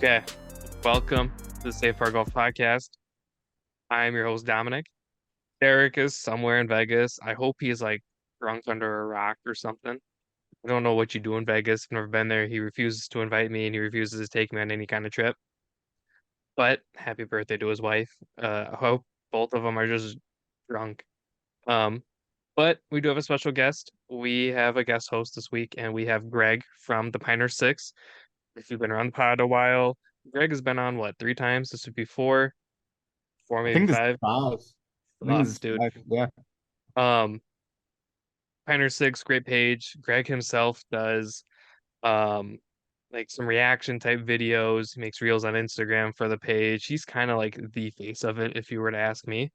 Okay, welcome to the Safe Harbor Golf Podcast. I'm your host, Dominic. Derek is somewhere in Vegas. I hope he's like drunk under a rock or something. I don't know what you do in Vegas. I've never been there. He refuses to invite me and he refuses to take me on any kind of trip. But happy birthday to his wife. I hope both of them are just drunk. Um, but we do have a special guest. We have a guest host this week, and we have Greg from the Pinehurst Six. If you've been around the pod a while, Greg has been on what, three times? This would be four, I maybe think this is five. five. I think this Lots, is dude. five. Yeah. Um, Pioneer Six, great page. Greg himself does um like some reaction type videos. He makes reels on Instagram for the page. He's kind of like the face of it, if you were to ask me.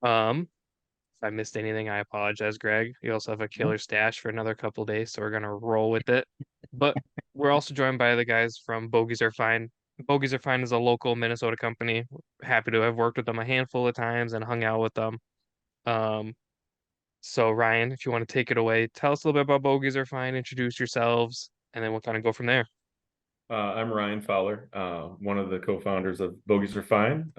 If I missed anything, I apologize, Greg. We also have a No. killer stash for another couple days, so we're gonna roll with it. But we're also joined by the guys from Bogeys R Fine. Bogeys R Fine is a local Minnesota company. Happy to have worked with them a handful of times and hung out with them. Um, So Ryan, if you want to take it away, tell us a little bit about Bogeys Are Fine, introduce yourselves, and then we'll kind of go from there. I'm Ryan Fowler, one of the co-founders of Bogeys R Fine,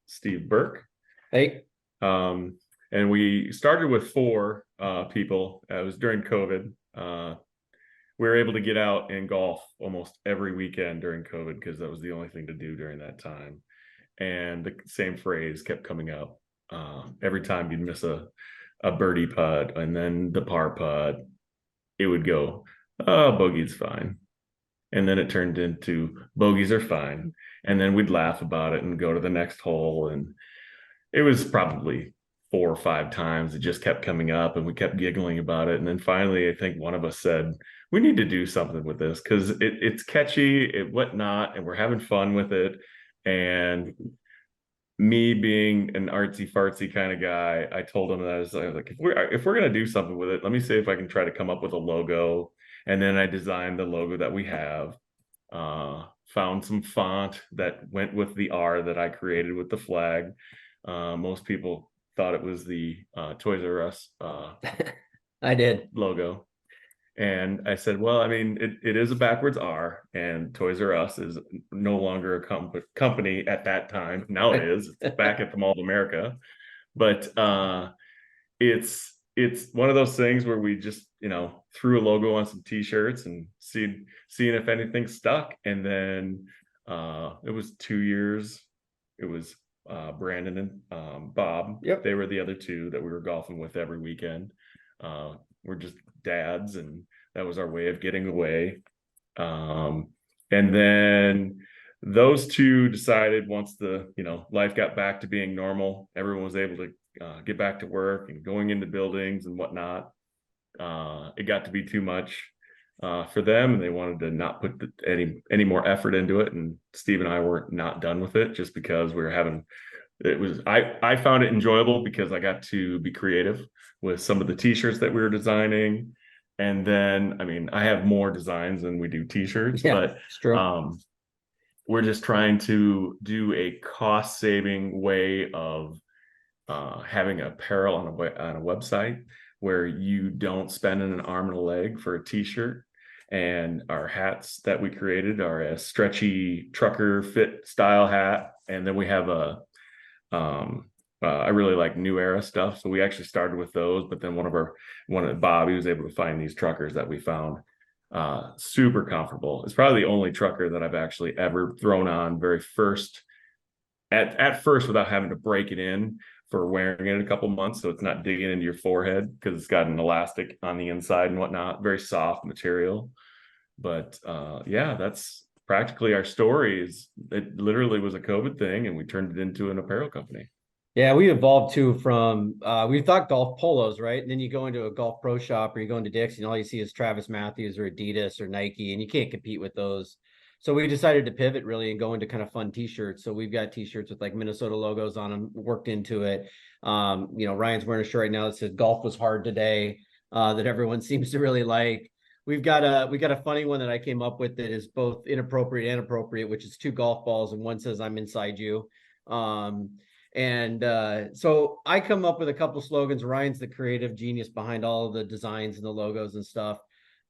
Steve Burke. Hey. Um, and we started with four people. It was during COVID. We were able to get out and golf almost every weekend during COVID because that was the only thing to do during that time. And the same phrase kept coming up. Every time you'd miss a birdie putt and then the par putt, it would go, oh, bogey's fine. And then it turned into bogeys are fine. And then we'd laugh about it and go to the next hole. And it was probably 4 or 5 times. It just kept coming up and we kept giggling about it. And then finally, I think one of us said, we need to do something with this because it's catchy, whatnot, and we're having fun with it. And me being an artsy fartsy kind of guy, I told him that I was like, if we're gonna do something with it, let me see if I can try to come up with a logo. And then I designed the logo that we have. Found some font that went with the R that I created with the flag. Most people thought it was the Toys R Us I did. logo. And I said, well, I mean, it is a backwards R, and Toys R Us is no longer a company at that time. Now it is. It's back at the Mall of America. But it's one of those things where we just, threw a logo on some T-shirts and seeing if anything stuck. And then it was 2 years. It was Brandon and Bob. Yep. They were the other two that we were golfing with every weekend. We're just dads, and that was our way of getting away. And then those two decided once the life got back to being normal, everyone was able to get back to work and going into buildings and whatnot. It got to be too much for them, and they wanted to not put any more effort into it. And Steve and I were not done with it just because we were having. I found it enjoyable because I got to be creative with some of the T-shirts that we were designing. And then, I mean, I have more designs than we do T-shirts, but it's true. we're just trying to do a cost-saving way of having apparel on a website where you don't spend an arm and a leg for a T-shirt. And our hats that we created are a stretchy trucker fit style hat. And then we have I really like new era stuff, so we actually started with those. But then Bob, he was able to find these truckers that we found super comfortable. It's probably the only trucker that I've actually ever thrown on very first at first without having to break it in for wearing it a couple months, so it's not digging into your forehead because it's got an elastic on the inside and whatnot. Very soft material. But yeah, that's practically our story. It literally was a COVID thing, and we turned it into an apparel company. Yeah, we evolved too from we thought golf polos, right? And then you go into a golf pro shop or you go into Dick's and all you see is Travis Matthews or Adidas or Nike, and you can't compete with those. So we decided to pivot really and go into kind of fun T-shirts. So we've got T-shirts with like Minnesota logos on them, worked into it. Ryan's wearing a shirt right now that says "Golf was hard today," that everyone seems to really like. We got a funny one that I came up with that is both inappropriate and appropriate, which is two golf balls and one says "I'm inside you." So I come up with a couple slogans. Ryan's the creative genius behind all of the designs and the logos and stuff.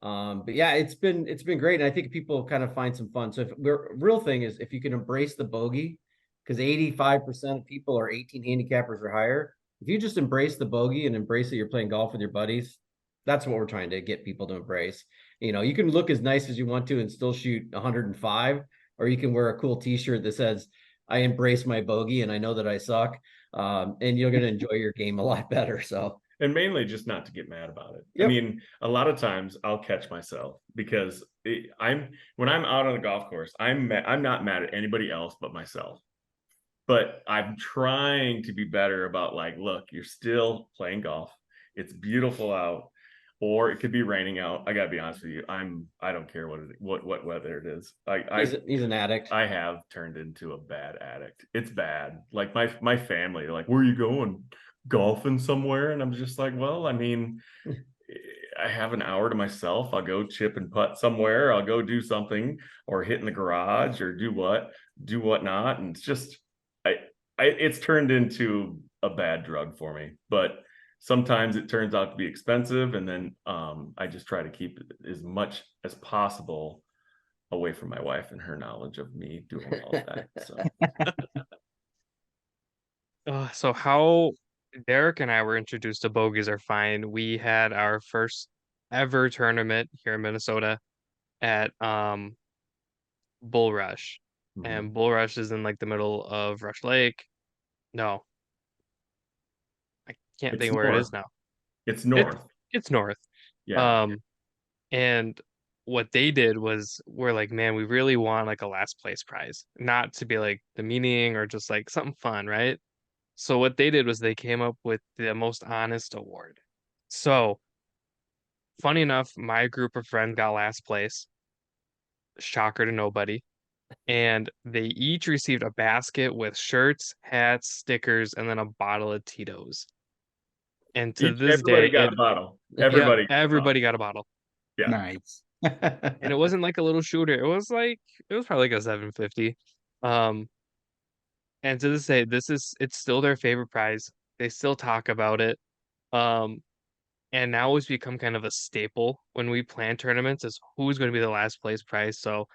But yeah, it's been great. And I think people kind of find some fun. So if we're real thing is if you can embrace the bogey, because 85% of people are 18 handicappers or higher. If you just embrace the bogey and embrace that you're playing golf with your buddies, that's what we're trying to get people to embrace. You can look as nice as you want to and still shoot 105, or you can wear a cool t-shirt that says, I embrace my bogey and I know that I suck. And you're going to enjoy your game a lot better. So, and mainly just not to get mad about it. Yep. I mean, a lot of times I'll catch myself because when I'm out on the golf course, I'm not mad at anybody else but myself. But I'm trying to be better about like, look, you're still playing golf. It's beautiful out, or it could be raining out. I gotta be honest with you. I don't care what weather it is. he's an addict. I have turned into a bad addict. It's bad. Like my family, they're like, where are you going? Golfing somewhere? And I'm just like, well, I mean, I have an hour to myself. I'll go chip and putt somewhere. I'll go do something or hit in the garage or do whatnot. And it's just it's turned into a bad drug for me. But sometimes it turns out to be expensive, and then I just try to keep as much as possible away from my wife and her knowledge of me doing all of that. So how Derek and I were introduced to Bogeys R Fine. We had our first ever tournament here in Minnesota at Bull Rush. And Bull Rush is in like the middle of Rush Lake. No. I can't It's think where it north. is now. It's north. It's north. Yeah. And what they did was we're like, man, we really want like a last place prize, not to be like the meaning or just like something fun, right? So what they did was they came up with the most honest award. So funny enough, my group of friends got last place. Shocker to nobody. And they each received a basket with shirts, hats, stickers, and then a bottle of Tito's. And to this Everybody day, got a bottle. yeah, Everybody everybody got a bottle. Yeah. Nice. And it wasn't like a little shooter. It was probably like a 750. Um, and to this day, it's still their favorite prize. They still talk about it. Um, and now it's become kind of a staple when we plan tournaments is who's going to be the last place prize. So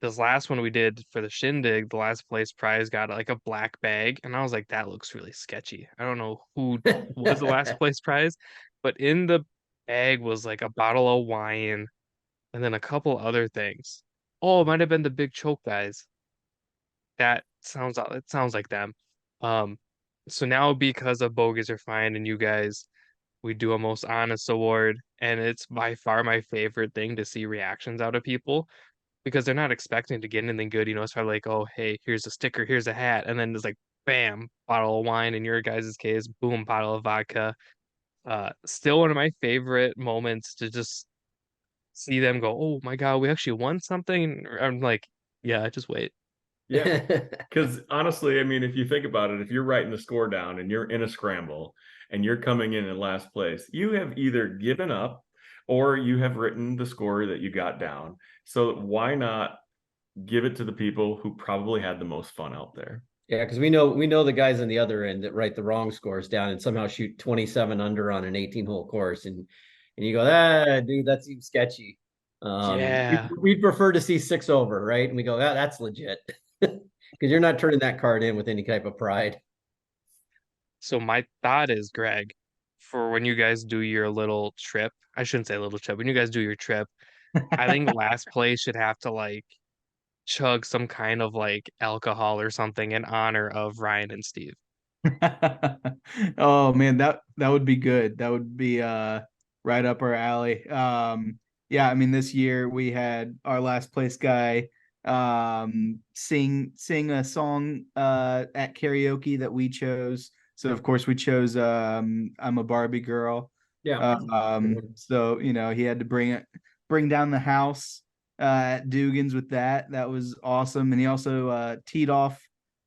this last one we did for the shindig, the last place prize got like a black bag, and I was like, that looks really sketchy. I don't know who was the last place prize, but in the bag was like a bottle of wine and then a couple other things. Oh, it might have been the big choke guys. It sounds like them. Um, so now because of Bogeys R Fine and you guys, we do a most honest award, and it's by far my favorite thing to see reactions out of people because they're not expecting to get anything good. It's probably like, oh, hey, here's a sticker, here's a hat, and then it's like, bam, bottle of wine. In your guys' case, boom, bottle of vodka. Still one of my favorite moments to just see them go, oh my God, we actually won something. I'm like, yeah, just wait. Yeah. Because honestly, I mean, if you think about it, if you're writing the score down and you're in a scramble and you're coming in last place, you have either given up or you have written the score that you got down. So why not give it to the people who probably had the most fun out there? Yeah, because we know the guys on the other end that write the wrong scores down and somehow shoot 27 under on an 18-hole course, and you go, dude, that seems sketchy. Yeah. We'd prefer to see 6 over, right? And we go, that's legit, because you're not turning that card in with any type of pride. So my thought is, Greg, for when you guys do your little trip, I shouldn't say little trip, when you guys do your trip, I think last place should have to like chug some kind of like alcohol or something in honor of Ryan and Steve. Oh man, that would be good. That would be right up our alley. Yeah, I mean this year we had our last place guy sing a song at karaoke that we chose. So of course we chose I'm a Barbie Girl. Yeah. So he had to bring down the house at Dugan's with that. That was awesome. And he also teed off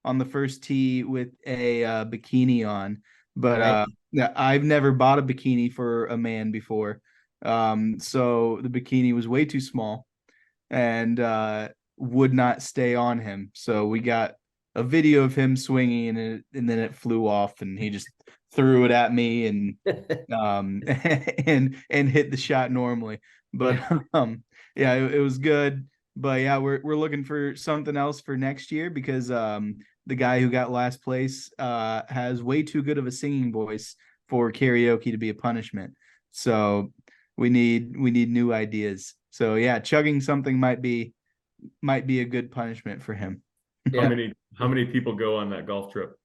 on the first tee with a bikini on. But Right. I've never bought a bikini for a man before. So the bikini was way too small and would not stay on him. So we got a video of him swinging and then it flew off and he just threw it at me and and hit the shot normally. but yeah, it was good. But yeah, we're looking for something else for next year because the guy who got last place has way too good of a singing voice for karaoke to be a punishment. So we need new ideas. So yeah, chugging something might be a good punishment for him. Yeah. How many people go on that golf trip?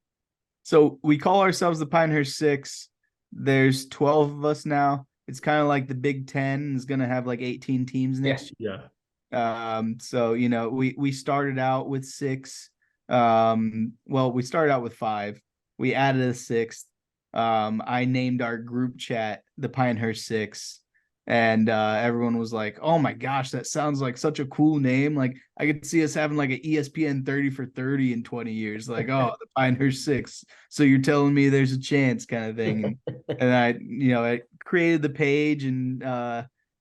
So we call ourselves the Pinehurst Six. There's 12 of us now. It's kind of like the Big Ten is going to have like 18 teams next year. Yeah. So we started out with six. Well, we started out with five. We added a sixth. I named our group chat the Pinehurst Six, and everyone was like, "Oh my gosh, that sounds like such a cool name! Like I could see us having like an ESPN 30 for 30 in 20 years. Like, oh, the Pinehurst Six. So you're telling me there's a chance, kind of thing." And I created the page and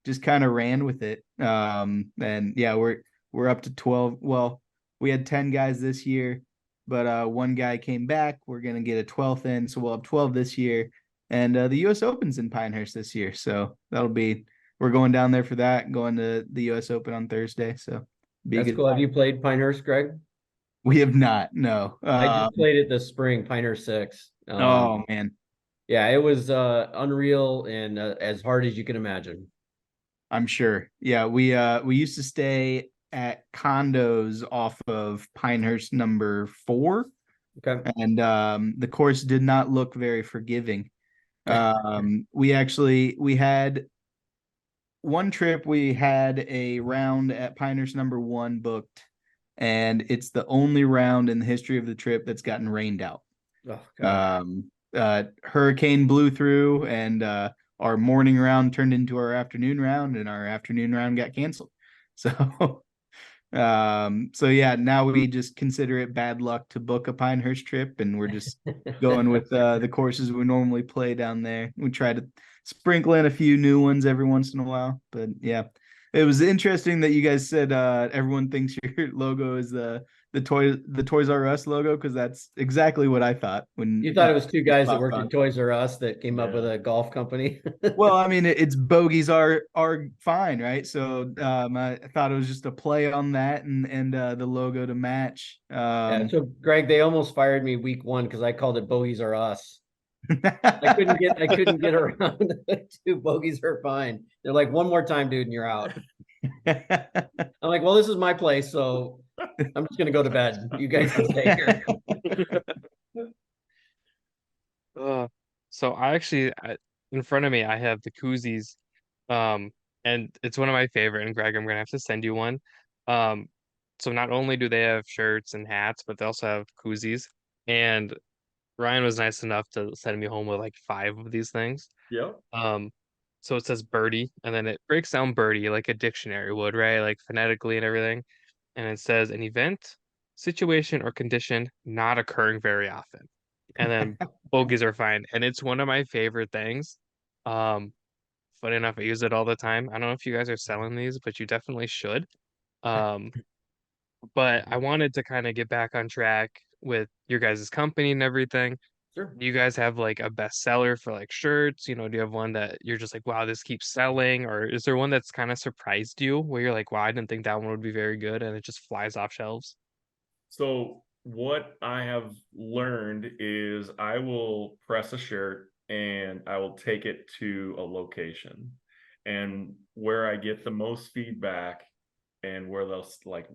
just kind of ran with it. And yeah, we're up to 12. Well, we had 10 guys this year, but one guy came back. We're gonna get a 12th in, so we'll have 12 this year. And the U.S. Open's in Pinehurst this year, so we're going down there for that. Going to the U.S. Open on Thursday, so be That's good. cool. Have you played Pinehurst, Greg? We have not, no. I just played it this spring, Pinehurst 6. Oh man, Yeah, it was unreal and as hard as you can imagine. I'm sure. Yeah, we used to stay at condos off of Pinehurst number 4, Okay. and the course did not look very forgiving. We had one trip, we had a round at Pinehurst number 1 booked, and it's the only round in the history of the trip that's gotten rained out. Oh, God. Hurricane blew through, and our morning round turned into our afternoon round, and our afternoon round got canceled. So so yeah, now we just consider it bad luck to book a Pinehurst trip, and we're just going with the courses we normally play down there. We try to sprinkle in a few new ones every once in a while, but yeah, it was interesting that you guys said everyone thinks your logo is the Toys R Us logo, because that's exactly what I thought when You thought it was two guys that popped worked on. at Toys R Us that came up with a golf company. Well, I mean, it's Bogeys R Fine, right? So I thought it was just a play on that, and the logo to match. Yeah, so Greg, they almost fired me week 1 because I called it Bogeys R Us. I couldn't get around to Bogeys R Fine. They're like, one more time, dude, and you're out. I'm like, well, this is my place, so I'm just gonna go to bed. You guys can stay here. So in front of me, I have the koozies, and it's one of my favorite. And Greg, I'm gonna have to send you one. Um, so not only do they have shirts and hats, but they also have koozies. And Ryan was nice enough to send me home with like 5 of these things. Yep. So it says birdie, and then it breaks down birdie like a dictionary would, right? Like phonetically and everything. And it says an event, situation, or condition not occurring very often. And then bogeys are fine. And it's one of my favorite things. Funny enough, I use it all the time. I don't know if you guys are selling these, but you definitely should. Um, but I wanted to kind of get back on track with your guys' company and everything. Sure. Do you guys have like a bestseller for like shirts? Do you have one that you're just like, wow, this keeps selling? Or is there one that's kind of surprised you where you're like, wow, I didn't think that one would be very good and it just flies off shelves? So what I have learned is I will press a shirt and I will take it to a location, and where I get the most feedback and where they'll like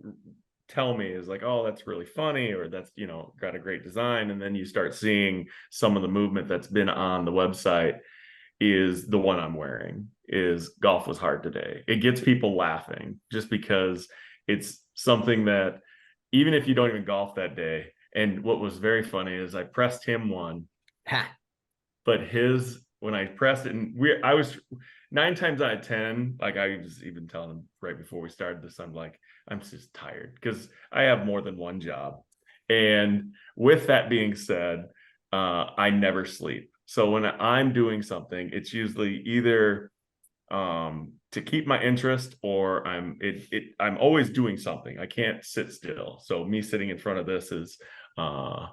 tell me is like, oh, that's really funny, or that's, got a great design. And then you start seeing some of the movement that's been on the website is the one I'm wearing, is golf was hard today. It gets people laughing just because it's something that even if you don't even golf that day. And what was very funny is I pressed him one, but when I pressed it, and I was 9 times out of 10, like I was even telling him right before we started this, I'm like, I'm just tired because I have more than one job. And with that being said, I never sleep. So when I'm doing something, it's usually either to keep my interest, or I'm always doing something. I can't sit still. So me sitting in front of this is I'm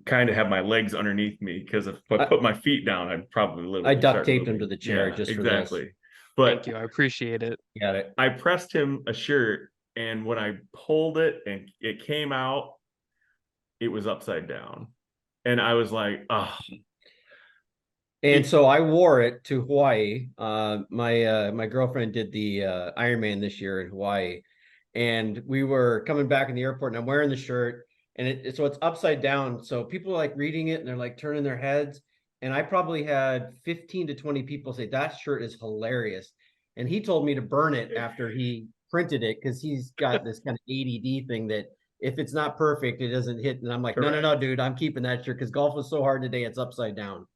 kind of have my legs underneath me, because if I put my feet down, I'd probably literally I duct start taped moving. them to the chair just for this. exactly. Thank But you. I appreciate it. Got it. I pressed him a shirt, and when I pulled it and it came out, it was upside down. And I was like, oh. And so I wore it to Hawaii. My girlfriend did the Ironman this year in Hawaii, and we were coming back in the airport, and I'm wearing the shirt, and so it's upside down. So people are like reading it, and they're like turning their heads. And I probably had 15 to 20 people say that shirt is hilarious. And he told me to burn it after he printed it because he's got this kind of ADD thing that if it's not perfect, it doesn't hit. And I'm like, no, dude, I'm keeping that shirt because golf was so hard today, it's upside down.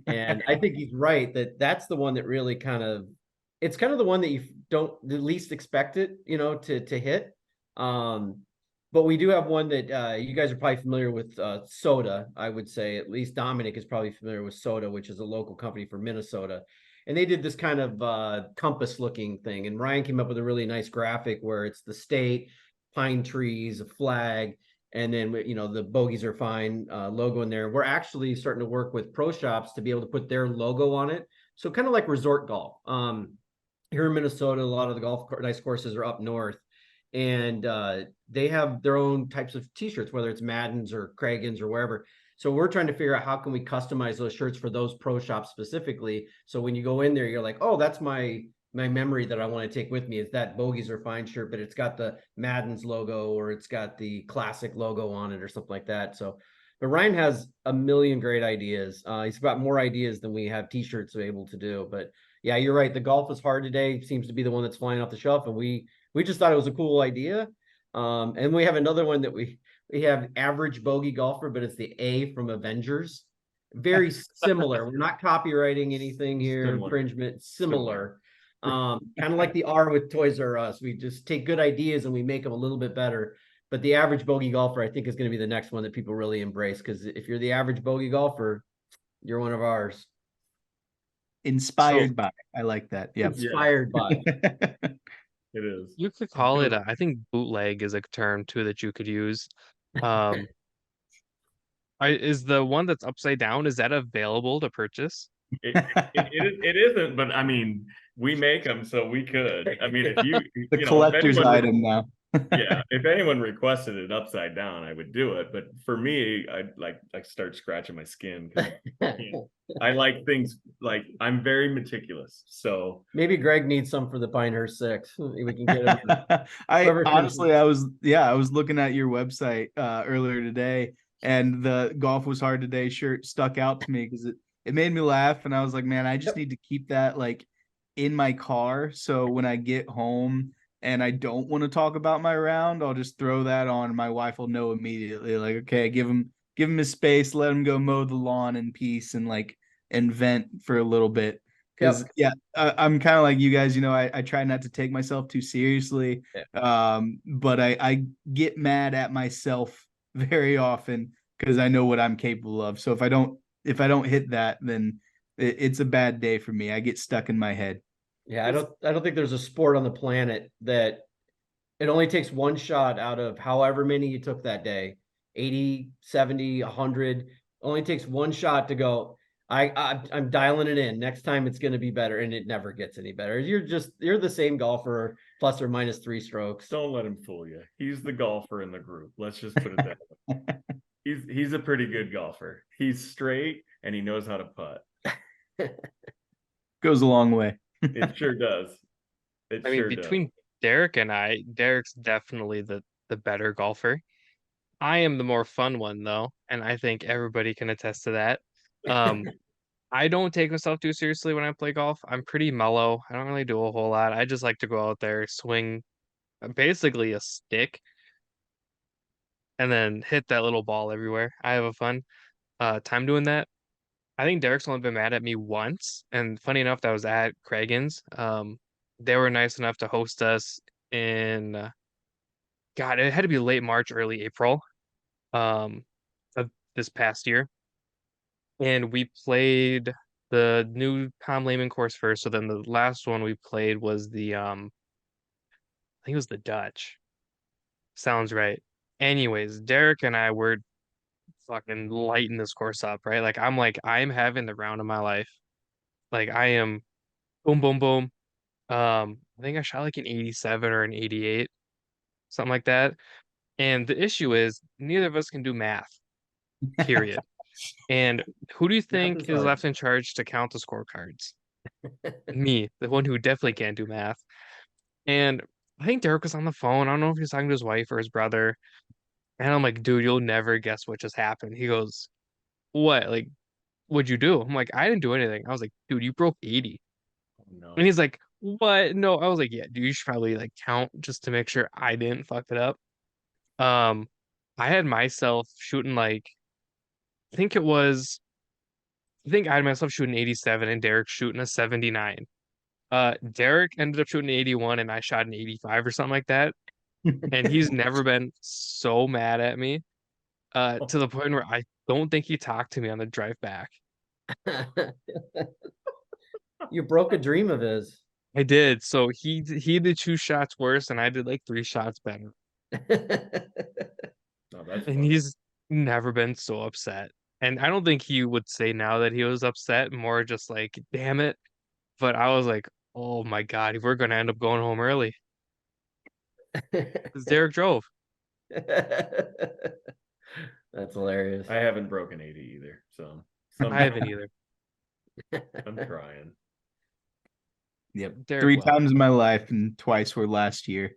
And I think he's right that that's the one that really it's kind of the one that you don't the least expect it, to hit. But we do have one that you guys are probably familiar with, Soda. I would say at least Dominic is probably familiar with Soda, which is a local company from Minnesota. And they did this kind of compass looking thing. And Ryan came up with a really nice graphic where it's the state, pine trees, a flag, and then the Bogeys R Fine logo in there. We're actually starting to work with pro shops to be able to put their logo on it. So kind of like resort golf. Here in Minnesota, a lot of the nice courses are up north, and they have their own types of t-shirts, whether it's Madden's or Craigan's or wherever. So we're trying to figure out how can we customize those shirts for those pro shops specifically. So when you go in there, you're like, oh, that's my memory that I want to take with me is that Bogeys R Fine shirt, but it's got the Madden's logo or it's got the classic logo on it or something like that. So, but Ryan has a million great ideas. He's got more ideas than we have t-shirts able to do. But yeah, you're right. The golf is hard today. Seems to be the one that's flying off the shelf, and we just thought it was a cool idea. And we have another one that we have average bogey golfer, but it's the A from Avengers. Very similar. We're not copywriting anything here, infringement, similar. Kind of like the R with Toys R Us. We just take good ideas and we make them a little bit better. But the average bogey golfer, I think, is going to be the next one that people really embrace. Because if you're the average bogey golfer, you're one of ours. Inspired by. I like that. Yeah. Inspired by. It is. You could call it, I think bootleg is a term too that you could use. Is the one that's upside down, is that available to purchase? It isn't, but I mean, we make them, so we could. I mean, if the collector's item now. Yeah, if anyone requested it upside down, I would do it. But for me, I start scratching my skin. I like things like I'm very meticulous. So maybe Greg needs some for the Pinehurst 6. We can get him. I was looking at your website earlier today, and the Golf Was Hard Today shirt stuck out to me because it made me laugh, and I was like, man, I just need to keep that like in my car. So when I get home and I don't want to talk about my round, I'll just throw that on, and my wife will know immediately. Like, okay, give him his space, let him go mow the lawn in peace and vent for a little bit. Because I'm kind of like you guys, I try not to take myself too seriously. But I get mad at myself very often because I know what I'm capable of. So if I don't hit that, then it's a bad day for me. I get stuck in my head. Yeah, I don't think there's a sport on the planet that it only takes one shot out of however many you took that day, 80, 70, 100. Only takes one shot to go, I'm dialing it in. Next time it's going to be better, and it never gets any better. You're the same golfer, plus or minus 3 strokes. Don't let him fool you. He's the golfer in the group. Let's just put it that way. He's a pretty good golfer. He's straight and he knows how to putt. Goes a long way. It sure does. Between Derek and I, Derek's definitely the better golfer. I am the more fun one though, and I think everybody can attest to that. I don't take myself too seriously when I play golf. I'm pretty mellow. I don't really do a whole lot. I just like to go out there, swing basically a stick, and then hit that little ball everywhere. I have a fun time doing that. I think Derek's only been mad at me once, and funny enough, that was at Craigan's. They were nice enough to host us in, God, it had to be late March, early April, of this past year, and we played the new Tom Lehman course first. So then the last one we played was I think it was the Dutch. Sounds right. Anyways, Derek and I were fucking lighting this course up, right? Like I'm having the round of my life. Like I am boom, boom, boom. I think I shot like an 87 or an 88, something like that. And the issue is neither of us can do math, period. And who do you Math think is is hard. left in charge to count the scorecards? Me, the one who definitely can't do math. And I think Derek was on the phone. I don't know if he was talking to his wife or his brother. And I'm like, dude, you'll never guess what just happened. He goes, what? Like, what'd you do? I'm like, I didn't do anything. I was like, dude, you broke 80. Oh, no. And he's like, what? No. I was like, yeah, dude, you should probably like count just to make sure I didn't fuck it up. Um, I had myself shooting like, I think it was, I think I had myself shooting 87 and Derek shooting a 79. Derek ended up shooting 81 and I shot an 85 or something like that. And he's never been so mad at me, to the point where I don't think he talked to me on the drive back. You broke a dream of his. I did. So he did 2 shots worse and I did like 3 shots better. Oh, that's And funny. he's never been so upset. And I don't think he would say now that he was upset, more just like, damn it. But I was like, oh my God, we're gonna end up going home early. Because Derek drove. That's hilarious. I haven't broken 80 either, so I haven't either. I'm trying. Yep. Derek 3 will. times in my life and twice were last year.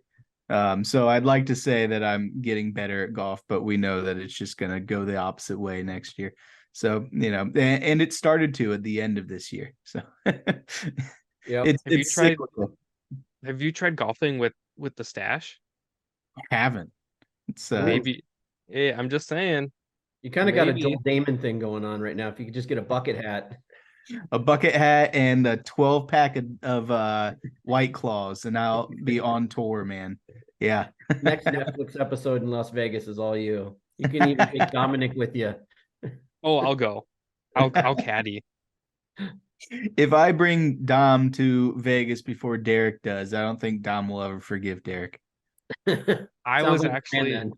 So I'd like to say that I'm getting better at golf, but we know that it's just going to go the opposite way next year. So, and it started to at the end of this year. So Yep. it's cyclical. Have you tried golfing with the stash? I haven't. It's Maybe. Yeah, I'm just saying. You kind of got a Maybe. Joel Damon thing going on right now. If you could just get a bucket hat. a bucket hat and a 12 pack of White Claws, and I'll be on tour, man. Yeah. Next Netflix episode in Las Vegas is all you. You can even take Dominic with you. Oh, I'll go. I'll caddy. If I bring Dom to Vegas before Derek does, I don't think Dom will ever forgive Derek. I Sounds was like a plan actually then.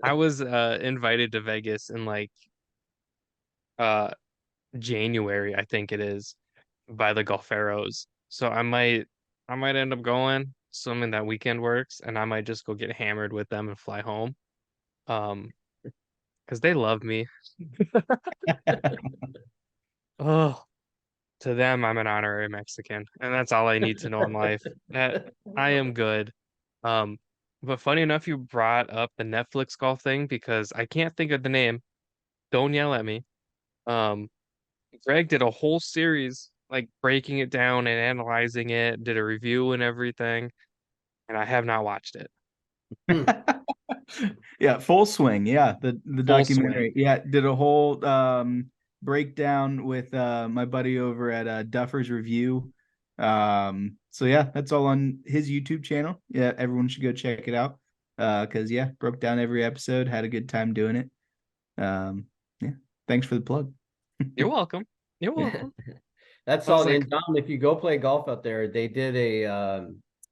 I was invited to Vegas in like uh January, I think it is, by the Golferos. So I might end up going, assuming that weekend works, and I might just go get hammered with them and fly home. Um, because they love me. Oh, to them, I'm an honorary Mexican, and that's all I need to know in life. That I am good. Um, but funny enough, you brought up the Netflix golf thing because I can't think of the name. Don't yell at me. Um, Greg did a whole series like breaking it down and analyzing it, did a review and everything, and I have not watched it. Yeah, Full Swing. Yeah, the Full swing. documentary. Yeah, did a whole breakdown with my buddy over at Duffer's Review. So yeah, that's all on his YouTube channel. Yeah, everyone should go check it out. Because yeah, broke down every episode, had a good time doing it. Yeah, thanks for the plug. You're welcome. You're welcome. That's I was all. like, And Dom, if you go play golf out there, they did a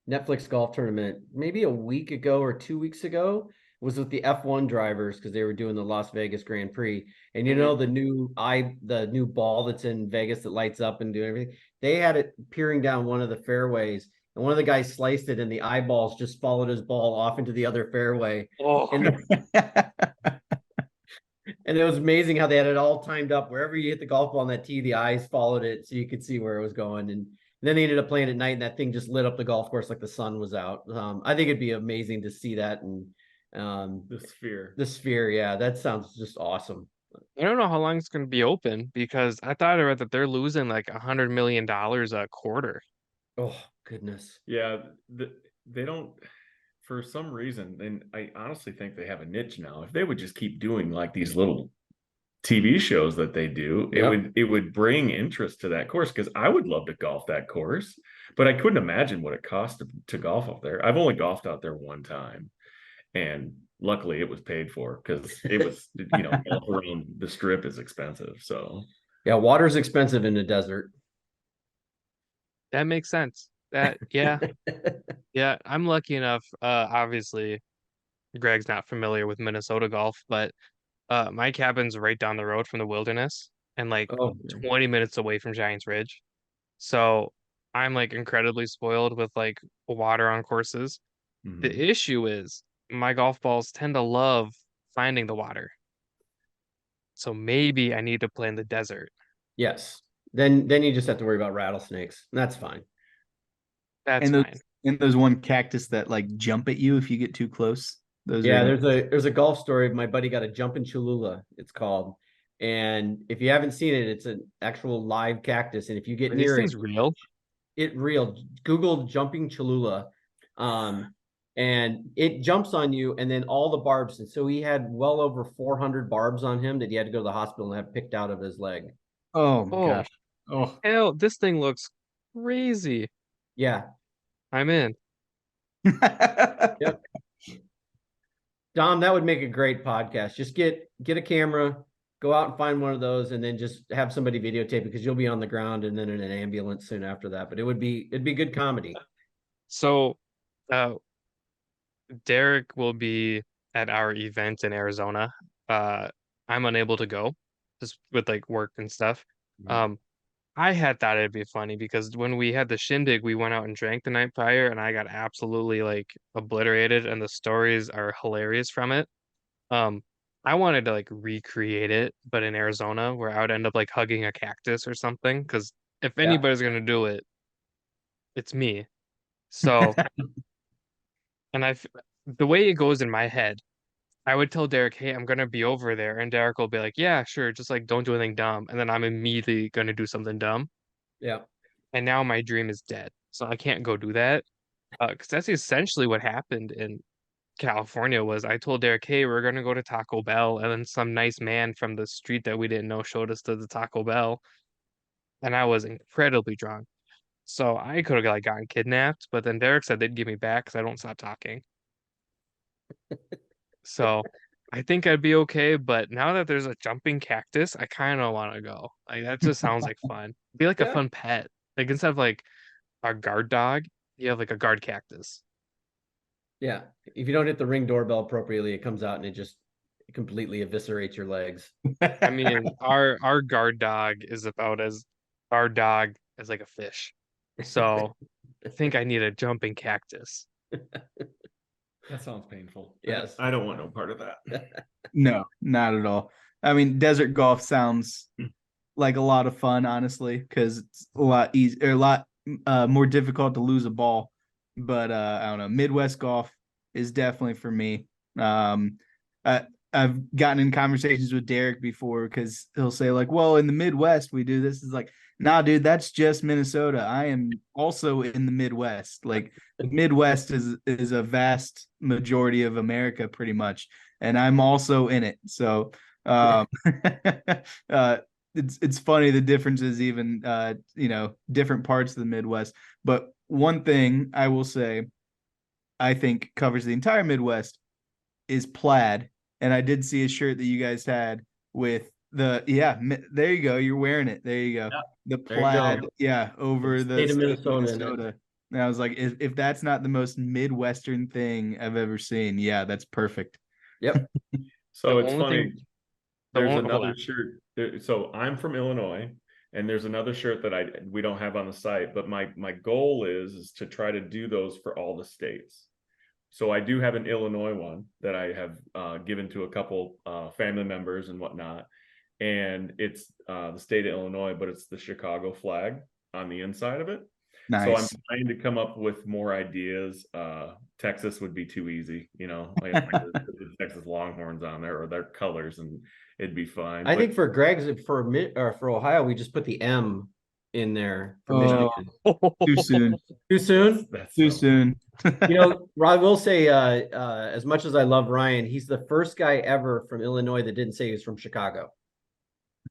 Netflix golf tournament maybe a week ago or 2 weeks ago. It was with the F1 drivers because they were doing the Las Vegas Grand Prix. And you Mhm. know the new ball that's in Vegas that lights up and do everything. They had it peering down one of the fairways, and one of the guys sliced it, and the eyeballs just followed his ball off into the other fairway. oh, And it was amazing how they had it all timed up. Wherever you hit the golf ball on that tee, the eyes followed it so you could see where it was going. And then they ended up playing at night, and that thing just lit up the golf course like the sun was out. I think it'd be amazing to see that. And The sphere. the sphere, yeah, that sounds just awesome. I don't know how long it's going to be open because I thought I read that they're losing like $100 million a quarter. Oh, goodness. Yeah, they don't, for some reason, and I honestly think they have a niche now. If they would just keep doing like these little TV shows that they do, Yep. it would bring interest to that course, because I would love to golf that course, but I couldn't imagine what it cost to golf up there. I've only golfed out there one time, and luckily it was paid for because it was golf around the strip is expensive. So Yeah, water's expensive in the desert. That makes sense. Yeah, yeah. I'm lucky enough. Obviously, Greg's not familiar with Minnesota golf, but my cabin's right down the road from the wilderness and like Oh, 20 minutes away from Giants Ridge. So I'm like incredibly spoiled with like water on courses. Mhm. The issue is my golf balls tend to love finding the water. So maybe I need to play in the desert. Yes. Then you just have to worry about rattlesnakes. That's fine. That's And those fine. and those one cactus that like jump at you if you get too close. Those Yeah, are there's a golf story. My buddy got a jumping Cholula, it's called. And if you haven't seen it, it's an actual live cactus. And if you get Are these near it, things real? it real. Google jumping Cholula. And it jumps on you, and then all the barbs. And so he had well over 400 barbs on him that he had to go to the hospital and have picked out of his leg. oh my Oh, gosh. Oh. hell, this thing looks crazy. Yeah. I'm in. Yep. Dom, that would make a great podcast. Just get a camera, go out and find one of those, and then just have somebody videotape it, because you'll be on the ground and then in an ambulance soon after that. But it'd be good comedy. So, uh, Derek will be at our event in Arizona. I'm unable to go just with like work and stuff. Mhm. I had thought it'd be funny because when we had the shindig, we went out and drank the night prior, and I got absolutely like obliterated, and the stories are hilarious from it. Um, I wanted to like recreate it, but in Arizona, where I would end up like hugging a cactus or something. Because if Yeah. anybody's gonna do it, it's me. So, and the way it goes in my head, I would tell Derek, "Hey, I'm gonna be over there," and Derek will be like, "Yeah, sure, just like don't do anything dumb," and then I'm immediately gonna do something dumb, Yeah. and now my dream is dead, so I can't go do that. Because that's essentially what happened in California. Was I told Derek, "Hey, we're gonna go to Taco Bell," and then some nice man from the street that we didn't know showed us to the Taco Bell, and I was incredibly drunk. So I could have like gotten kidnapped, but then Derek said they'd give me back because I don't stop talking. So I think I'd be okay, but now that there's a jumping cactus, I kind of want to go. Like that just sounds like fun. Be like a Yeah. fun pet. Like instead of like our guard dog, you have like a guard cactus. Yeah. If you don't hit the Ring doorbell appropriately, it comes out and it just completely eviscerates your legs. I mean, our guard dog is about as our dog as like a fish. So I think I need a jumping cactus. That sounds painful. Yes. I don't want no part of that. No, not at all. I mean, desert golf sounds like a lot of fun, honestly, because it's a lot easier, a lot more difficult to lose a ball. But I don't know. Midwest golf is definitely for me. I, I've gotten in conversations with Derek before because he'll say like, "Well, in the Midwest we do this." Is like, "Nah, dude, that's just Minnesota. I am also in the Midwest. Like, the Midwest is a vast majority of America, pretty much, and I'm also in it." So, uh, it's funny the differences, even different parts of the Midwest. But one thing I will say, I think covers the entire Midwest is plaid. And I did see a shirt that you guys had with there you go. You're wearing it. There you go. Yeah, The there you plaid, go. over the State of state of Minnesota in it. Minnesota. And I was like, if that's not the most Midwestern thing I've ever seen, yeah, that's perfect. Yep. So The it's only funny. thing- There's hold another on. shirt. So I'm from Illinois, and there's another shirt that we don't have on the site. But my goal is to try to do those for all the states. So I do have an Illinois one that I have given to a couple family members and whatnot, and it's the state of Illinois, but it's the Chicago flag on the inside of it. So I'm Nice. trying to come up with more ideas. Texas would be too easy, like the Texas Longhorns on there or their colors, and it'd be fine. I But think for Greg's for Ohio, we just put the M in there for Oh, Michigan. too soon. Too soon? that's Too so- soon. I will say, as much as I love Ryan, he's the first guy ever from Illinois that didn't say he was from Chicago.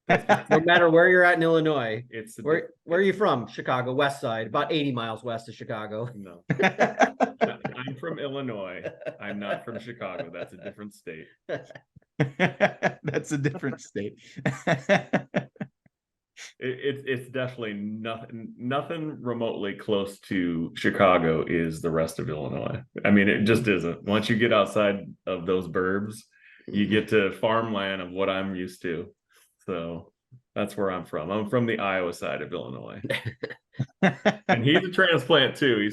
No matter where you're at in Illinois, It's the where are you from? Chicago, West Side, about 80 miles west of Chicago. No, I'm from Illinois. I'm not from Chicago. That's a different state. That's a different state. It's definitely nothing remotely close to Chicago is the rest of Illinois. I mean, it just isn't. Once you get outside of those burbs, you get to farmland of what I'm used to. So That's where I'm from. I'm from the Iowa side of Illinois. And he's a transplant too.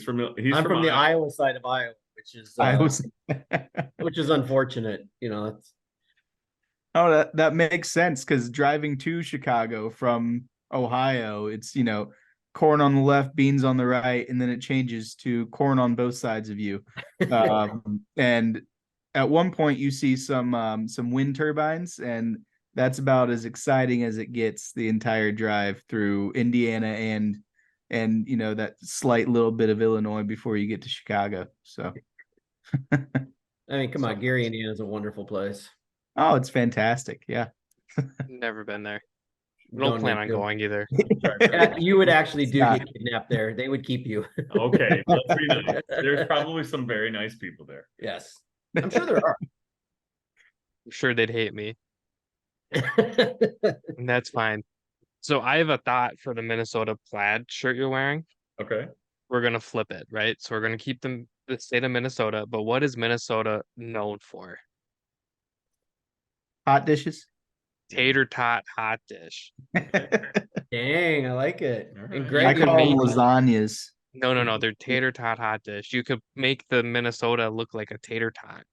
I'm from the Iowa. Iowa side of Iowa, I was. which is unfortunate. You know, it's Oh, that makes sense because driving to Chicago from Ohio, it's corn on the left, beans on the right, and then it changes to corn on both sides of you. And at one point, you see some wind turbines, and that's about as exciting as it gets the entire drive through Indiana and that slight little bit of Illinois before you get to Chicago. So, I mean, come on, Gary, Indiana is a wonderful place. oh, it's fantastic. Yeah. Never been there. You Don't don't plan need on to. going either. You would actually do not. get kidnapped there. They would keep you. Okay, let's be nice. There's probably some very nice people there. Yes, I'm sure there are. I'm sure they'd hate me, and that's fine. So I have a thought for the Minnesota plaid shirt you're wearing. Okay. We're gonna flip it, right? So we're gonna keep the state of Minnesota, but what is Minnesota known for? Hot dishes. Tater tot hot dish. Dang, I like it. All And right. Greg, I You could call them make- lasagnas. No, they're tater tot hot dish. You could make the Minnesota look like a tater tot.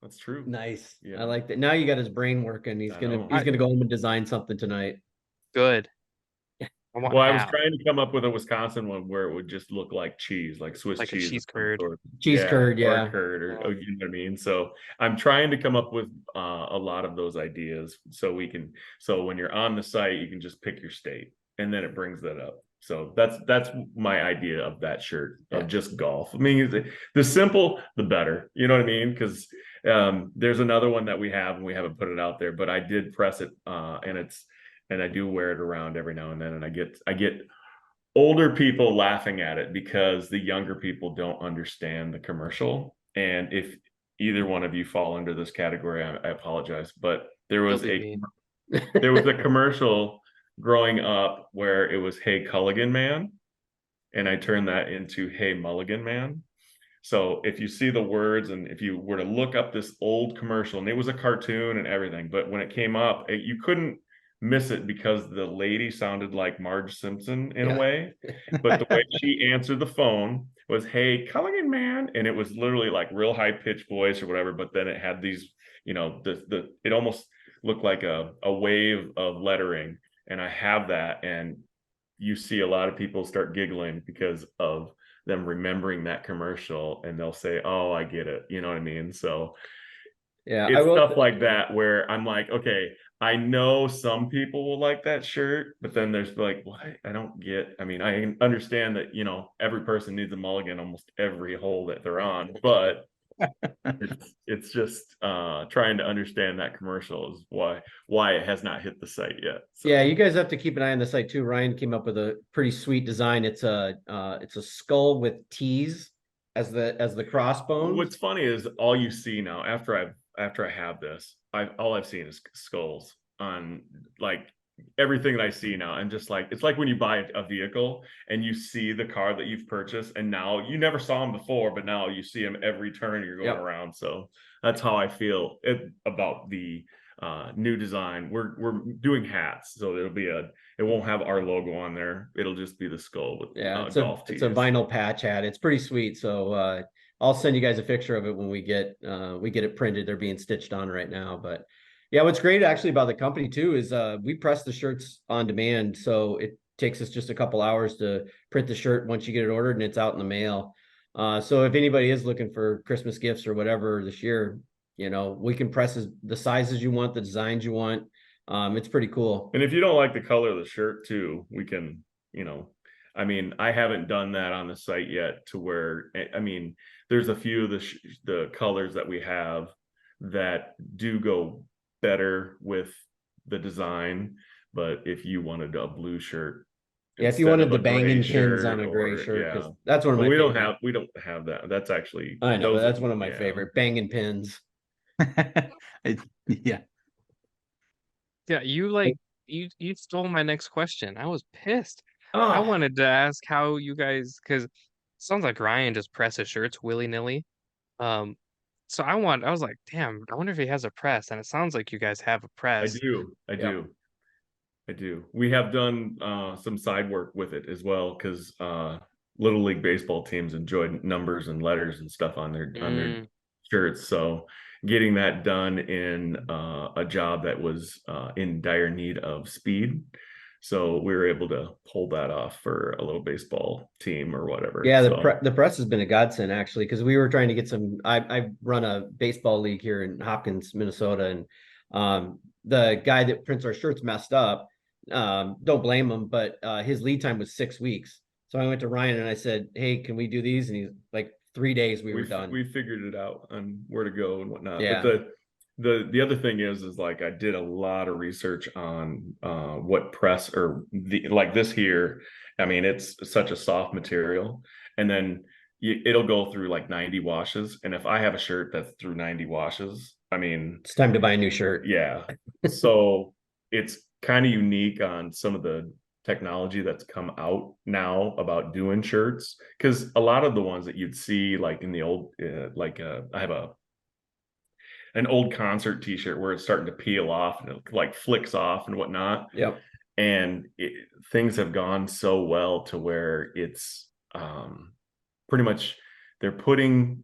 That's true. nice. Yeah. I like that. Now you got his brain working. He's I gonna know. he's gonna go home and design something tonight. Good. I want Well, I was half. trying to come up with a Wisconsin one where it would just look like cheese, like Swiss Like a cheese. cheese of some curd. sort. Cheese curd, or yeah. curd, or Yeah. you know what I mean. So I'm trying to come up with a lot of those ideas, so when you're on the site, you can just pick your state, and then it brings that up. So that's my idea of that shirt of Yeah. just golf. I mean, the simple, the better. You know what I mean? Because there's another one that we have, and we haven't put it out there, but I did press it, and I do wear it around every now and then, and I get older people laughing at it because the younger people don't understand the commercial. And if either one of you fall under this category, I apologize, but there was Guilty a commercial growing up where it was "Hey Culligan Man," and I turned that into "Hey Mulligan Man." So if you see the words, and if you were to look up this old commercial, and it was a cartoon and everything, but when it came up, you couldn't miss it because the lady sounded like Marge Simpson in Yeah. a way, but the way she answered the phone was "Hey Culligan Man," and it was literally like real high pitched voice or whatever, but then it had these, it almost looked like a wave of lettering, and I have that, and you see a lot of people start giggling because of them remembering that commercial, and they'll say, "Oh, I get it," you know what I mean? So Yeah, it's stuff like that where I'm like, okay, I know some people will like that shirt, but then there's like, what? I don't get. I mean, I understand that every person needs a mulligan almost every hole that they're on, but it's just trying to understand that commercial is why it has not hit the site yet. So. Yeah, you guys have to keep an eye on the site too. Ryan came up with a pretty sweet design. It's a skull with T's as the crossbones. What's funny is all you see now after I have this, all I've seen is skulls on like everything that I see now. I'm just like, it's like when you buy a vehicle and you see the car that you've purchased, and now you never saw them before, but now you see them every turn you're going around. So that's how I feel about the new design. We're doing hats, so it won't have our logo on there. It'll just be the skull with it's golf it's a vinyl patch hat. It's pretty sweet. So I'll send you guys a picture of it when we get it printed. They're being stitched on right now. But yeah, what's great actually about the company too is we press the shirts on demand. So it takes us just a couple hours to print the shirt once you get it ordered, and it's out in the mail. So if anybody is looking for Christmas gifts or whatever this year, we can press the sizes you want, the designs you want. It's pretty cool. And if you don't like the color of the shirt too, we can, I mean, I haven't done that on the site yet to where, I mean, there's a few of the colors that we have that do go better with the design. But if you wanted a blue shirt, yeah, if you instead wanted of the a gray banging pins shirt on a gray or- shirt, 'cause yeah. that's one of But my we favorite. don't have that. That's actually, I know, but those that's are- one of my yeah. favorite banging pins. Yeah. Yeah, you stole my next question. I was pissed. Oh, I wanted to ask how you guys, because it sounds like Ryan just presses shirts willy-nilly. So I was like, damn, I wonder if he has a press. And it sounds like you guys have a I press. do. Yeah. I do. We have done some side work with it as well because Little League baseball teams enjoyed numbers and letters and stuff on their Mm, shirts. So getting that done in a job that was in dire need of speed. So we were able to pull that off for a little baseball team or whatever. Yeah, So the press has been a godsend actually, because we were trying to get some. I run a baseball league here in Hopkins, Minnesota, and the guy that prints our shirts messed up. Don't blame him, but his lead time was 6 weeks. So I went to Ryan and I said, "Hey, can we do these?" And he's like, 3 days we were done. we figured it out on where to go and whatnot. Yeah. But the other thing is like I did a lot of research on what press or like this here. I mean, it's such a soft material, and then it'll go through like 90 washes. And if I have a shirt that's through 90 washes, I mean, It's time to buy a new shirt. yeah. So it's kind of unique on some of the technology that's come out now about doing shirts, because a lot of the ones that you'd see like in the old I have an old concert t-shirt where it's starting to peel off and it like flicks off and whatnot, Yep. and things have gone so well to where it's pretty much they're putting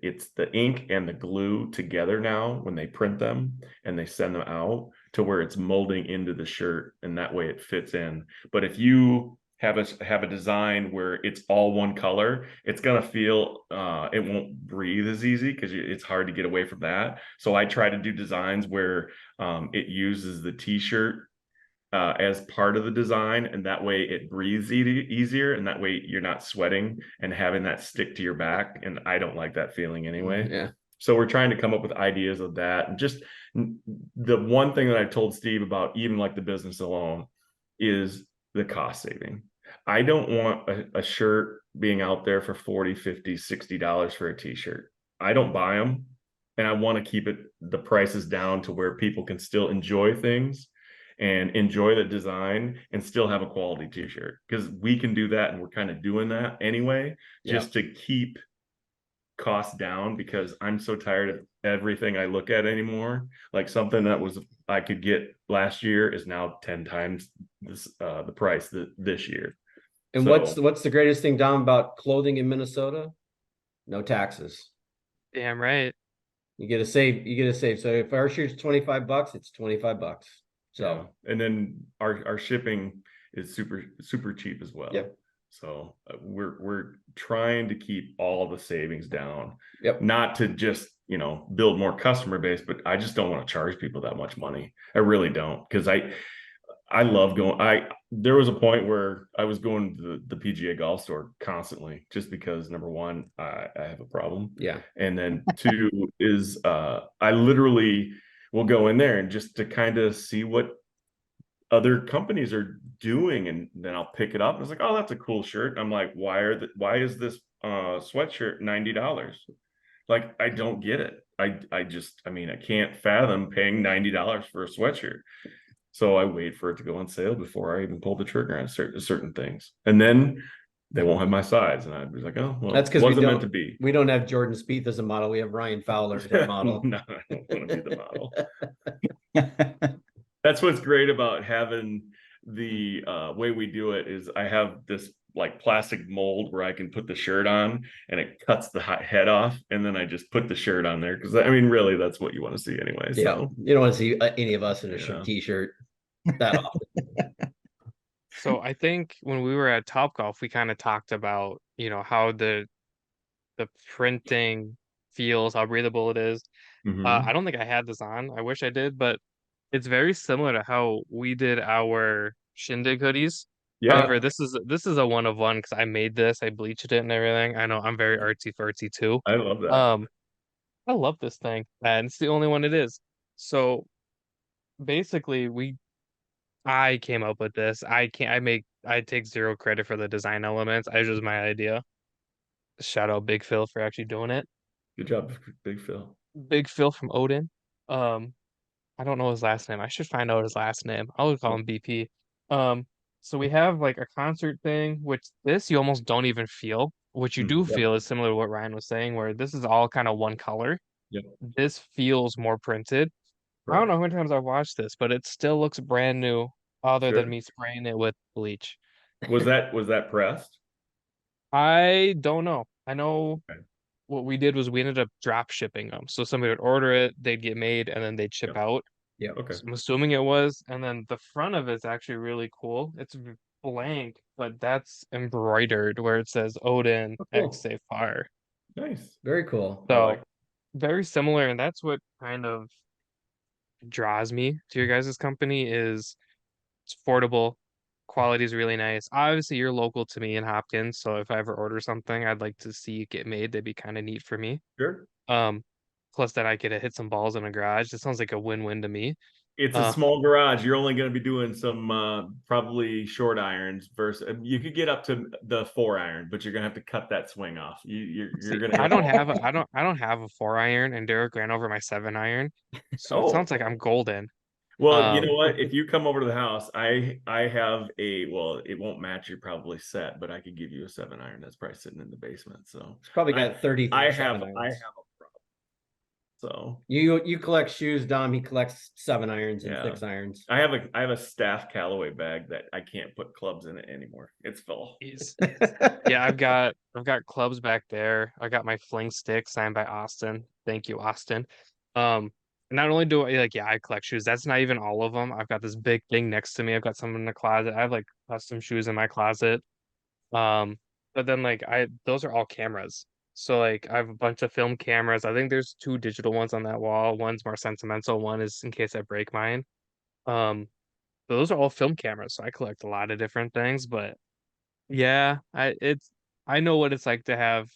it's the ink and the glue together now when they print them and they send them out to where it's molding into the shirt, and that way it fits in. But if you have a design where it's all one color, it's gonna feel it won't breathe as easy because it's hard to get away from that. So I try to do designs where it uses the t-shirt as part of the design, and that way it breathes easier, and that way you're not sweating and having that stick to your back, and I don't like that feeling anyway. Yeah. So we're trying to come up with ideas of that. And just the one thing that I told Steve about even like the business alone is the cost saving. I don't want a shirt being out there for 40, 50, $60 for a t-shirt. I don't buy them, and I want to keep the prices down to where people can still enjoy things and enjoy the design and still have a quality t-shirt, because we can do that, and we're kind of doing that anyway, just to keep costs down, because I'm so tired of everything I look at anymore. Like something that was I could get last year is now 10 times the price this year. And So, what's the greatest thing, Dom, about clothing in Minnesota? No taxes. damn right. You get a save. You get a save. So if our shirt's $25, it's $25. So yeah. And then our shipping is super cheap as well. Yep. So we're trying to keep all the savings down. Yep. Not to just build more customer base, but I just don't want to charge people that much money. I really don't, because I love going. There was a point where I was going to the PGA golf store constantly, just because number one, I have a problem. Yeah. And then two is I literally will go in there and just to kind of see what other companies are doing, and then I'll pick it up and it's like, oh, that's a cool shirt. I'm like, why is this sweatshirt $90? Like, I don't get it. I mean, I can't fathom paying $90 for a sweatshirt. So I wait for it to go on sale before I even pull the trigger on certain things. And then they won't have my size. And I was like, oh, well, That's it because wasn't meant to be. We don't have Jordan Spieth as a model. We have Ryan Fowler as our model. No, I don't want to be the model. That's what's great about having the way we do it is I have this like plastic mold where I can put the shirt on and it cuts the head off, and then I just put the shirt on there, because I mean, really, that's what you want to see anyway. Yeah, So you don't want to see any of us in a t-shirt that often. So I think when we were at Topgolf, we kind of talked about, how the printing feels, how breathable it is. I don't think I had this on. I wish I did, but it's very similar to how we did our Shindig hoodies. yeah, However, this is a one of one because I made this, I bleached it and everything. I know I'm very artsy fartsy too. I love that. I love this thing, and it's the only one it is. So basically, I came up with this. I take zero credit for the design elements. I just my idea. Shout out Big Phil for actually doing it. Good job, Big Phil. Big Phil from Odin. I don't know his last name. I should find out his last name. I'll call him BP. So we have like a concert thing, which this you almost don't even feel. What you do feel is similar to what Ryan was saying, where this is all kind of one color. Yep. This feels more printed. I don't know Correct. how many times I've watched this, but it still looks brand new, other than Good. me spraying it with bleach. Was that pressed? I don't know. I know Okay. what we did was we ended up drop shipping them. So somebody would order it, they'd get made, and then they'd ship Yep. out. Yep. Okay. So I'm assuming it was. And then the front of it's actually really cool. It's blank, but that's embroidered where it says Odin Oh, X cool. Safe Fire. Nice. Very cool. I So like. very similar, and that's what kind of draws me to your guys' company is it's affordable, quality is really nice. Obviously, you're local to me in Hopkins, so if I ever order something, I'd like to see it get made. That'd be kind of neat for me. Sure. Um, plus that I get to hit some balls in a garage. It sounds like a win-win to me. It's a Uh, small garage. You're only going to be doing some probably short irons versus you could get up to the 4-iron, but you're going to have to cut that swing off. You're see, going to I hit don't balls. have a I don't have a 4-iron, and Derek ran over my 7-iron, so it Oh, sounds like I'm golden. well, you Um, know what? If you come over to the house, I have well, it won't match your probably set, but I could give you a 7-iron that's probably sitting in the basement. So It's probably I got 33 I seven have a irons. problem. So You collect shoes, Dom. He collects 7-irons and yeah. 6-irons. I have a staff Callaway bag that I can't put clubs in it anymore. It's full. he's yeah, I've got clubs back there. I got my fling stick signed by Austin. Thank you, Austin. Um, not only do I like, yeah, I collect shoes. That's not even all of them. I've got this big thing next to me. I've got some in the closet. I have like custom shoes in my closet. Um, but then like those are all cameras. So like I have a bunch of film cameras. I think there's 2 digital ones on that wall. One's more sentimental. One is in case I break mine. Um, those are all film cameras. So I collect a lot of different things, but yeah, I know what it's like to have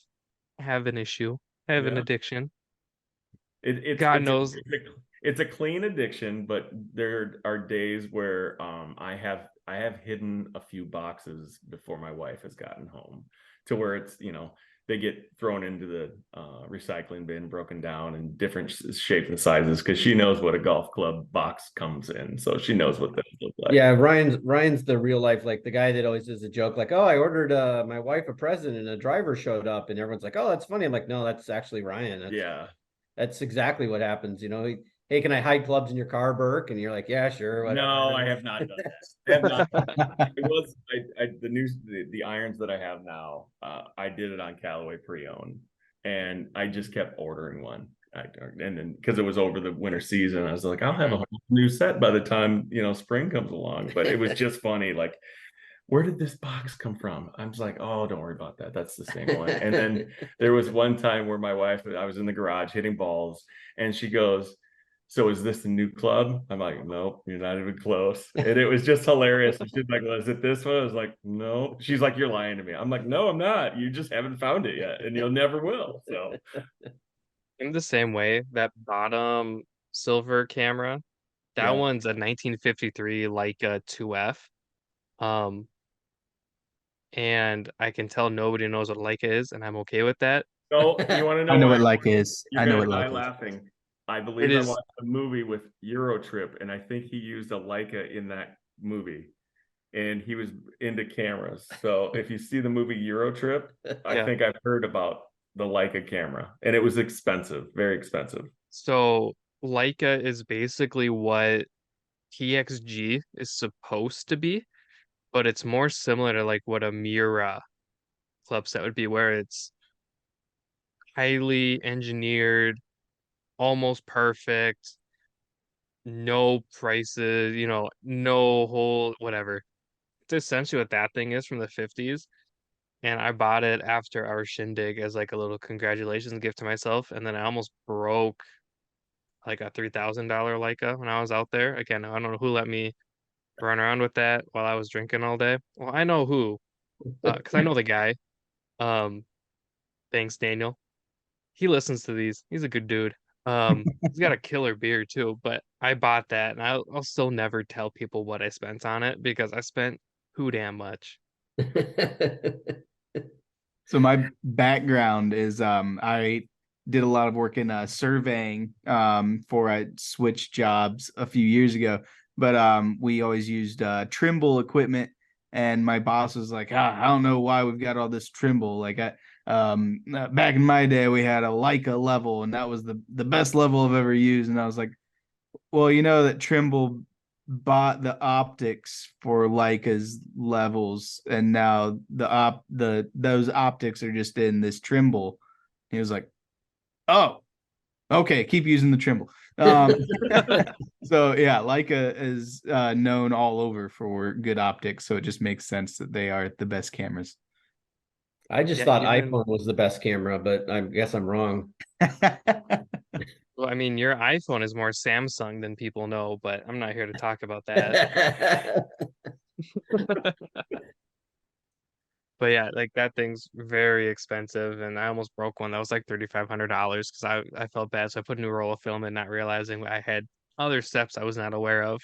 an issue, have an Yeah. addiction. It, it's God it's a, knows. it's a clean addiction, but there are days where I have hidden a few boxes before my wife has gotten home, to where it's they get thrown into the recycling bin, broken down in different shapes and sizes, because she knows what a golf club box comes in, so she knows what those look like. Yeah, Ryan's the real life, like the guy that always does a joke, like, oh, I ordered my wife a present and a driver showed up, and everyone's like, oh, that's funny. I'm like, no, that's actually Ryan. Yeah. That's exactly what happens. Hey, can I hide clubs in your car, Burke? And you're like, yeah, sure, whatever. No, I have not done that. I have not. It was the irons that I have now. I did it on Callaway pre-owned, and I just kept ordering one. And then because it was over the winter season, I was like, I'll have a whole new set by the time spring comes along. But it was just funny, like, where did this box come from? I was like, oh, don't worry about that. That's the same one. And then there was one time where my wife, I was in the garage hitting balls, and she goes, so is this the new club? I'm like, nope, you're not even close. And it was just hilarious. And she's like, well, is it this one? I was like, no. She's like, you're lying to me. I'm like, no, I'm not. You just haven't found it yet, and you'll never will. So In the same way, that bottom silver camera, that yeah. one's a 1953 Leica 2F. Um, and I can tell nobody knows what Leica is, and I'm okay with that. So you want to know I know why? what like is. You're I know gonna what die like is. laughing. I It believe I is watched a movie with Eurotrip, and I think he used a Leica in that movie, and he was into cameras. So if you see the movie Eurotrip, I yeah. think I've heard about the Leica camera, and it was expensive, very expensive. So Leica is basically what TXG is supposed to be, but it's more similar to like what a Mura club set would be, where it's highly engineered, almost perfect, no prices, no whole whatever. It's essentially what that thing is from the 50s. And I bought it after our shindig as like a little congratulations gift to myself. And then I almost broke like a $3,000 Leica when I was out there. Again, I don't know who let me run around with that while I was drinking all day. Well, I know who, because I know the guy. Um, thanks, Daniel. He listens to these. He's a good dude. He's got a killer beer too, but I bought that and I'll still never tell people what I spent on it because I spent who damn much. So my background is I did a lot of work in surveying for I switched jobs a few years ago, but we always used Trimble equipment, and my boss was like, I don't know why we've got all this Trimble. Like back in my day we had a Leica level, and that was the best level I've ever used, and I was like, Well, you know that Trimble bought the optics for Leica's levels, and now those optics are just in this Trimble. He was like, "Oh, okay, keep using the Trimble." So yeah, Leica is known all over for good optics, so it just makes sense that they are the best cameras. I just Yeah, thought even iPhone was the best camera, but I guess I'm wrong. well, I mean, your iPhone is more Samsung than people know, but I'm not here to talk about that. But yeah, like that thing's very expensive, and I almost broke one that was like $3,500 because I felt bad, so I put a new roll of film in, not realizing I had other steps I was not aware of.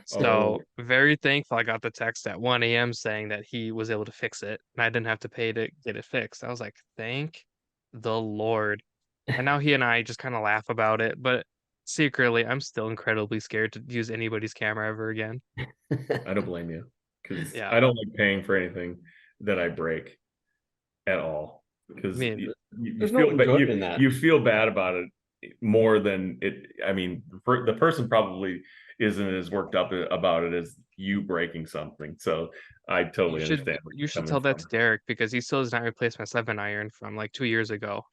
So Oh, very thankful I got the text at 1 a.m. saying that he was able to fix it, and I didn't have to pay to get it fixed. I was like, thank the Lord. And now he and I just kind of laugh about it, but secretly, I'm still incredibly scared to use anybody's camera ever again. I don't blame you because Yeah, I don't like paying for anything that I break at all I because mean, you There's no feel enjoyment in that. you feel bad about it more than it. I mean, the person probably isn't as worked up about it as you breaking something. So I you totally should understand where you you're should coming tell that to from. Derek because he still has not replaced my 7-iron from like 2 years ago.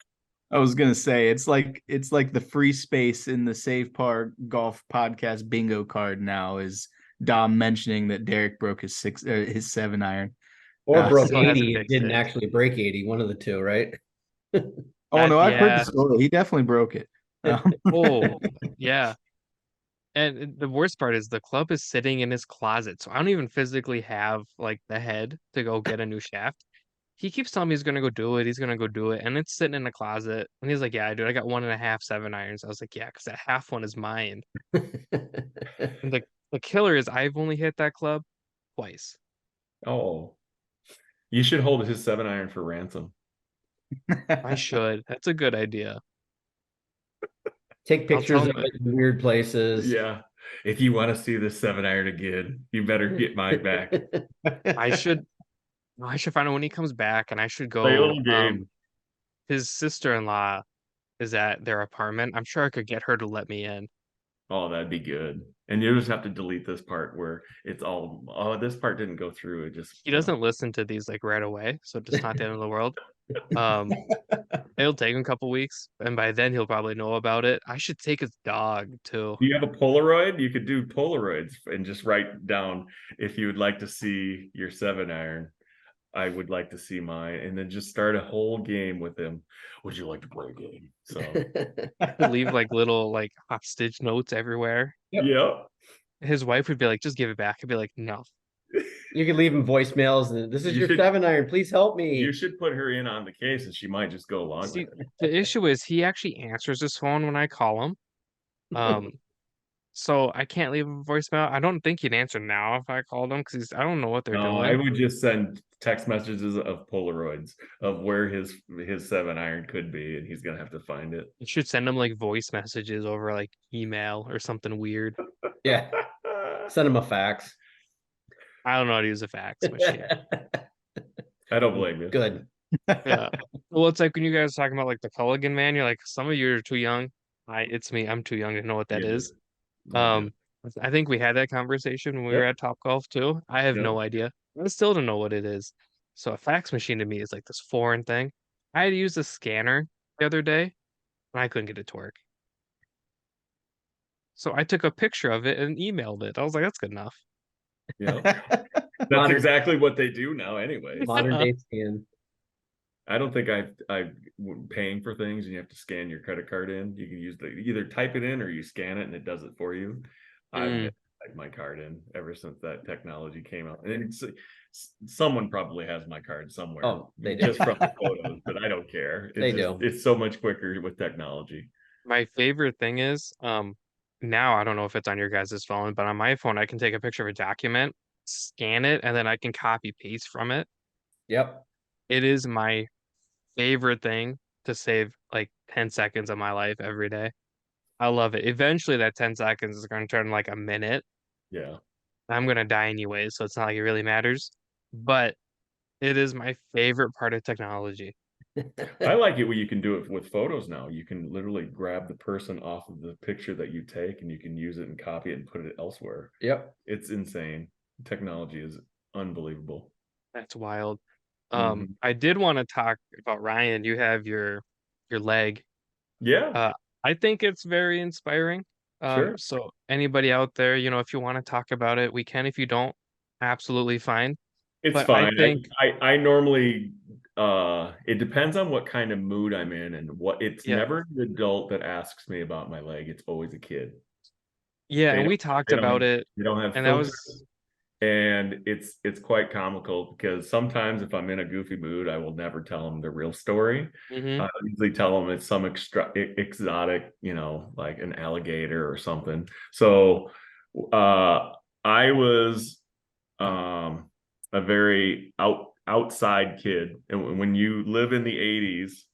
I was gonna say it's like the free space in the Save Par Golf podcast bingo card now is Dom mentioning that Derek broke his 7-iron. Or He broke still hasn't 80 and fixed didn't it. actually break 80, one of the two, right? Oh no, I've heard the Yeah. story. He definitely broke it. Oh, yeah. And the worst part is the club is sitting in his closet, so I don't even physically have like the head to go get a new shaft. He keeps telling me he's gonna go do it. He's gonna go do it, and it's sitting in the closet. And he's like, "Yeah, dude, I got 1.5 7-irons." I was like, "Yeah, because that half one is mine." And the killer is I've only hit that club twice. Oh, you should hold his 7-iron for ransom. I should. That's a good idea. Take I'll tell pictures of him. it in weird places. Yeah. If you want to see this 7-iron again, you better get mine back. I should. I should find out when he comes back, and I should Play a go. little game. His sister-in-law is at their apartment. I'm sure I could get her to let me in. Oh, that'd be good. And you just have to delete this part where it's all, oh, this part didn't go through. It just, He doesn't listen to these like right away, so it's not the end of the world. Um, it'll take him a couple weeks, and by then he'll probably know about it. I should take his dog too. Do you have a Polaroid? You could do Polaroids and just write down if you would like to see your 7-iron. I would like to see mine, and then just start a whole game with him. Would you like to play a game? So, He'll leave like little like hostage notes everywhere. yep. His wife would be like, "Just give it back." I'd be like, "No." You could leave him voicemails and this is You your should 7-iron. Please help you me. should put her in on the case, and she might just go along See, with it. the issue is he actually answers his phone when I call him. Um, so I can't leave a voicemail. I don't think he'd answer now if I called him because I don't know what they're No, I doing. would just send text messages of Polaroids of where his 7-iron could be, and he's gonna have to find it. You should send him like voice messages over like email or something weird. Yeah. Send him a fax. I don't know how to use a fax machine. I don't blame you. Good. Yeah. Well, it's like when you guys talking about like the Culligan man, you're like, some of you are too young. It's me. I'm too young to know what that Yeah, is. I get it. I think we had that conversation when we were Yep. at Top Golf too. I have Yep. no idea. I still don't know what it is. So a fax machine to me is like this foreign thing. I had to use a scanner the other day and I couldn't get it to work. So I took a picture of it and emailed it. I was like, that's good enough. Yeah. That's Modern- exactly what they do now anyway. Modern day scan. I don't think I paying for things and you have to scan your credit card in. You can use either type it in or you scan it and it does it for you. I've Mm. never typed my card in ever since that technology came out. And someone probably has my card somewhere. Oh, they do. Just from the photos, but I don't care. They do. It's so much quicker with technology. My favorite thing is, now I don't know if it's on your guys' phone, but on my phone, I can take a picture of a document, scan it, and then I can copy paste from it. Yep. It is my favorite thing to save like 10 seconds of my life every day. I love it. Eventually, that 10 seconds is going to turn like a minute. Yeah. I'm going to die anyway, so it's not like it really matters. But it is my favorite part of technology. I like it when you can do it with photos now. You can literally grab the person off of the picture that you take and you can use it and copy it and put it elsewhere. Yep. It's insane. Technology is unbelievable. That's wild. Mhm. I did want to talk about Ryan. You have your leg. Yeah, Uh, I think it's very inspiring. sure. So anybody out there, if you want to talk about it, we can. If you don't, absolutely fine. It's But I fine. think, I normally it depends on what kind of mood I'm in and what it's yeah, never an adult that asks me about my leg. It's always a kid. yeah, They and don't we talked they don't have about it, they don't have and that filters. was, And it's quite comical because sometimes if I'm in a goofy mood, I will never tell them the real story. hmm I usually tell them it's some exotic, like an alligator or something. So I was a very outside kid. And when you live in the 80s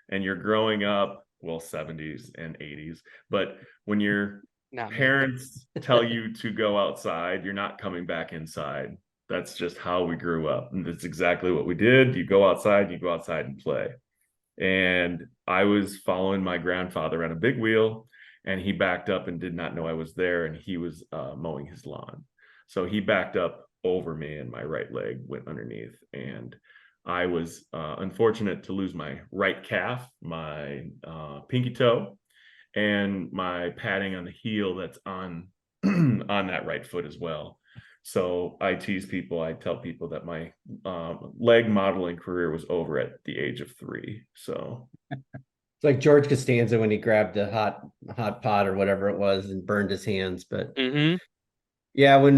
and you're growing up, well, 70s and 80s, but when your not me. parents tell you to go outside, you're not coming back inside. That's just how we grew up. And that's exactly what we did. You go outside and play. And I was following my grandfather on a big wheel, and he backed up and did not know I was there, and he was mowing his lawn. So he backed up over me, and my right leg went underneath. And I was unfortunate to lose my right calf, my pinky toe, and my padding on the heel that's on on that right foot as well. So I tease people. I tell people that my leg modeling career was over at the age of 3. So It's like George Costanza when he grabbed the hot pot or whatever it was and burned his hands. But hmm yeah, when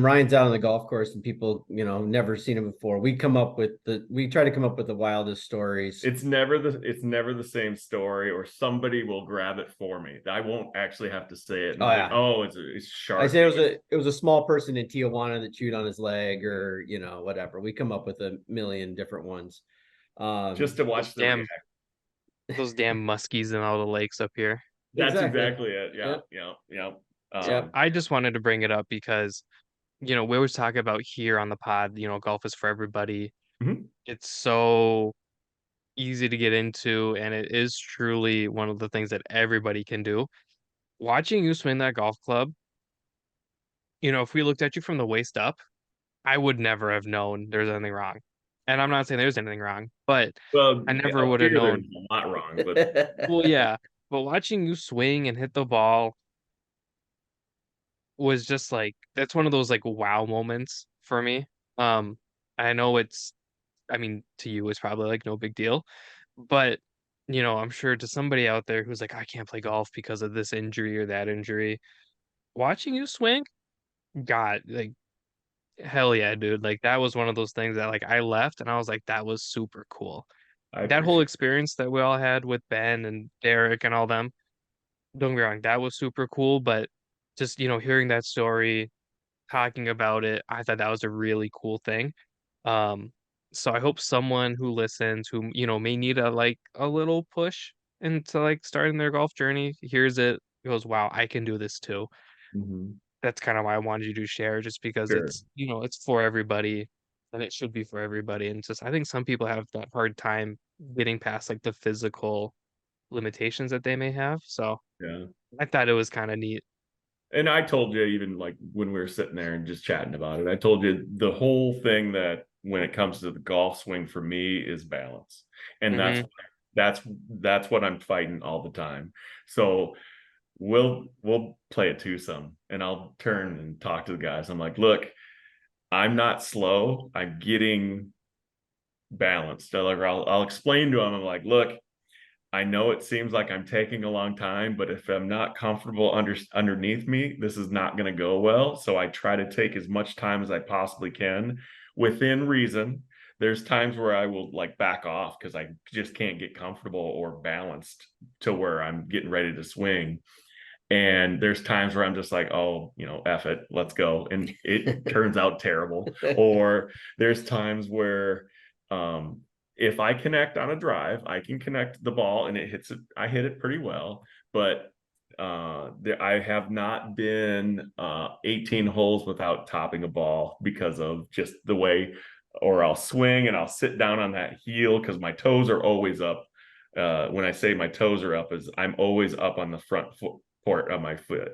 Ryan's out on the golf course and people, never seen him before, we try to come up with the wildest stories. it's never the same story, or somebody will grab it for me. I won't actually have to say it. And Oh like, yeah. oh, it's I shark. say it was a small person in Tijuana that chewed on his leg or, whatever. We come up with a million different ones. Just to those watch the damn reaction. those damn muskies in all the lakes up here. That's Exactly. exactly it. Yeah, Yep. yeah, yeah. Yep. I just wanted to bring it up because, we always talk about here on the pod, golf is for everybody. Mhm. It's so easy to get into, and it is truly one of the things that everybody can do. Watching you swing that golf club, if we looked at you from the waist up, I would never have known there's anything wrong. And I'm not saying there's anything wrong, but Well, I never up would have here there's known. a lot wrong, but Well, yeah, but watching you swing and hit the ball was just like that's one of those like wow moments for me. Um, I know I mean, to you it's probably like no big deal, but I'm sure to somebody out there who's like, I can't play golf because of this injury or that injury, watching you swing, God, like hell yeah, dude. Like that was one of those things that like I left and I was like, that was super cool. I That whole appreciate experience that we all had with Ben and Derek and all them, don't get me wrong, that was super cool, but just, hearing that story, talking about it, I thought that was a really cool thing. Um, so I hope someone who listens, who, may need a little push into like starting their golf journey, hears it, goes, wow, I can do this too. it. Mhm. That's kind of why I wanted you to share, just because Sure. it's for everybody and it should be for everybody. And just I think some people have that hard time getting past like the physical limitations that they may have. So Yeah. I thought it was kind of neat. And I told you, even like when we were sitting there and just chatting about it, I told you the whole thing that when it comes to the golf swing for me is balance. And hmm that's that's what I'm fighting all the time. So we'll play a twosome and I'll turn and talk to the guys. I'm like, look, I'm not slow. I'm getting balanced. I'll explain to them. I'm like, look, I know it seems like I'm taking a long time, but if I'm not comfortable underneath me, this is not going to go well. So I try to take as much time as I possibly can within reason. There's times where I will like back off because I just can't get comfortable or balanced to where I'm getting ready to swing. And there's times where I'm just like, oh, F it, let's go. And it turns out terrible. Or there's times where if I connect on a drive, I can connect the ball and it hits it. I hit it pretty well, but I have not been 18 holes without topping a ball because of just the way or I'll swing and I'll sit down on that heel because my toes are always up. When I say my toes are up, is I'm always up on the front part of my foot.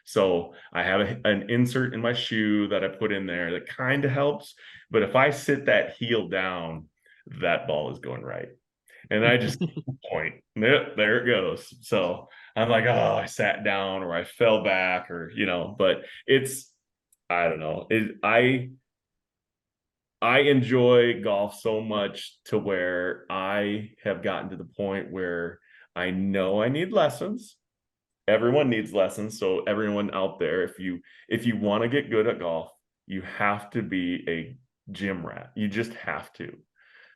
So I have an insert in my shoe that I put in there that kind of helps. But if I sit that heel down, that ball is going right. And I just point, there it goes. So I'm like, oh, I sat down or I fell back or, but I don't know. I enjoy golf so much to where I have gotten to the point where I know I need lessons. Everyone needs lessons. So everyone out there, if you want to get good at golf, you have to be a gym rat. You just have to.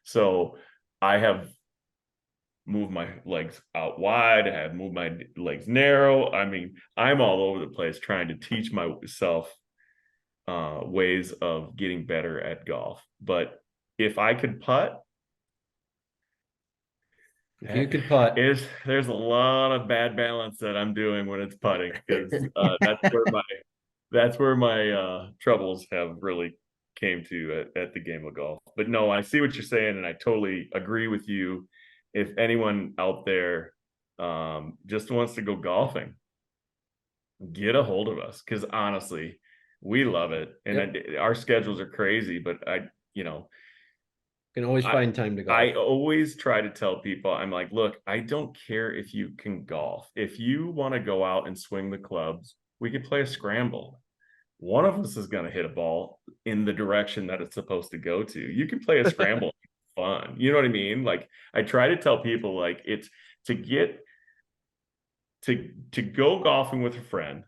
So I have moved my legs out wide. I have moved my legs narrow. I mean, I'm all over the place trying to teach myself ways of getting better at golf. But if I could putt, If you could putt, there's a lot of bad balance that I'm doing when it's putting, because that's where my troubles have really came to at the game of golf. But no, I see what you're saying, and I totally agree with you. If anyone out there just wants to go golfing, get a hold of us, because honestly, we love it. And our schedules are crazy, but can always find time to golf. I always try to tell people, I'm like, look, I don't care if you can golf. If you want to go out and swing the clubs, we could play a scramble. One of us is going to hit a ball in the direction that it's supposed to go to. You can play a scramble. Fun. You know what I mean? Like, I try to tell people, like, it's to get to go golfing with a friend,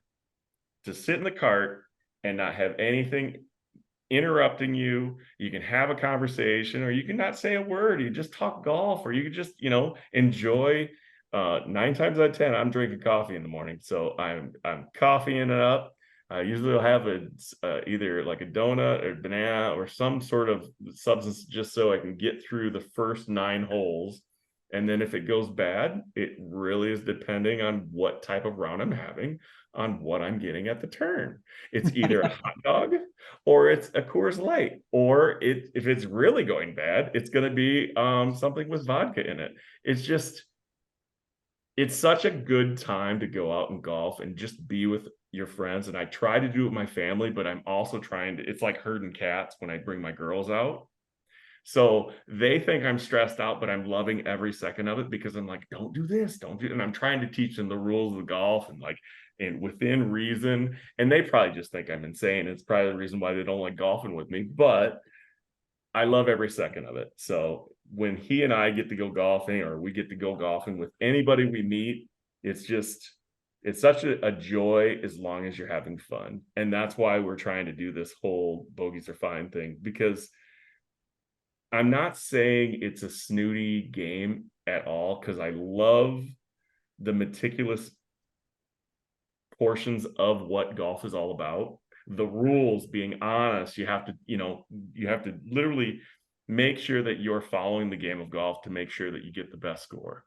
to sit in the cart and not have anything interrupting you. You can have a conversation, or you can not say a word. You just talk golf, or you can just, enjoy. 9 times out of 10, I'm drinking coffee in the morning. So I'm coffeeing it up. I usually will have either like a donut or banana or some sort of substance, just so I can get through the first 9 holes. And then if it goes bad, it really is depending on what type of round I'm having, on what I'm getting at the turn. It's either a hot dog or it's a Coors Light, or if it's really going bad, it's going to be something with vodka in it. It's such a good time to go out and golf and just be with your friends. And I try to do it with my family, but I'm also it's like herding cats when I bring my girls out. So they think I'm stressed out, but I'm loving every second of it, because I'm like, don't do this, don't do, and I'm trying to teach them the rules of golf and within reason. And they probably just think I'm insane. It's probably the reason why they don't like golfing with me, but I love every second of it. So when he and I get to go golfing, or we get to go golfing with anybody we meet, it's such a joy, as long as you're having fun. And that's why we're trying to do this whole Bogeys R Fine thing, because I'm not saying it's a snooty game at all, because I love the meticulous portions of what golf is all about. The rules, being honest, you have to literally make sure that you're following the game of golf to make sure that you get the best score.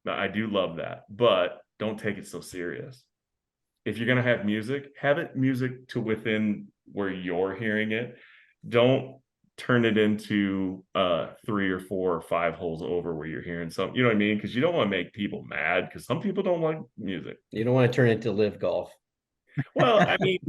Now, I do love that, but don't take it so serious. If you're going to have music, have it music to within where you're hearing it. Don't turn it into 3 or 4 or 5 holes over where you're hearing something, you know what I mean? Because you don't want to make people mad, because some people don't like music. You don't want to turn it to live golf. Well, I mean,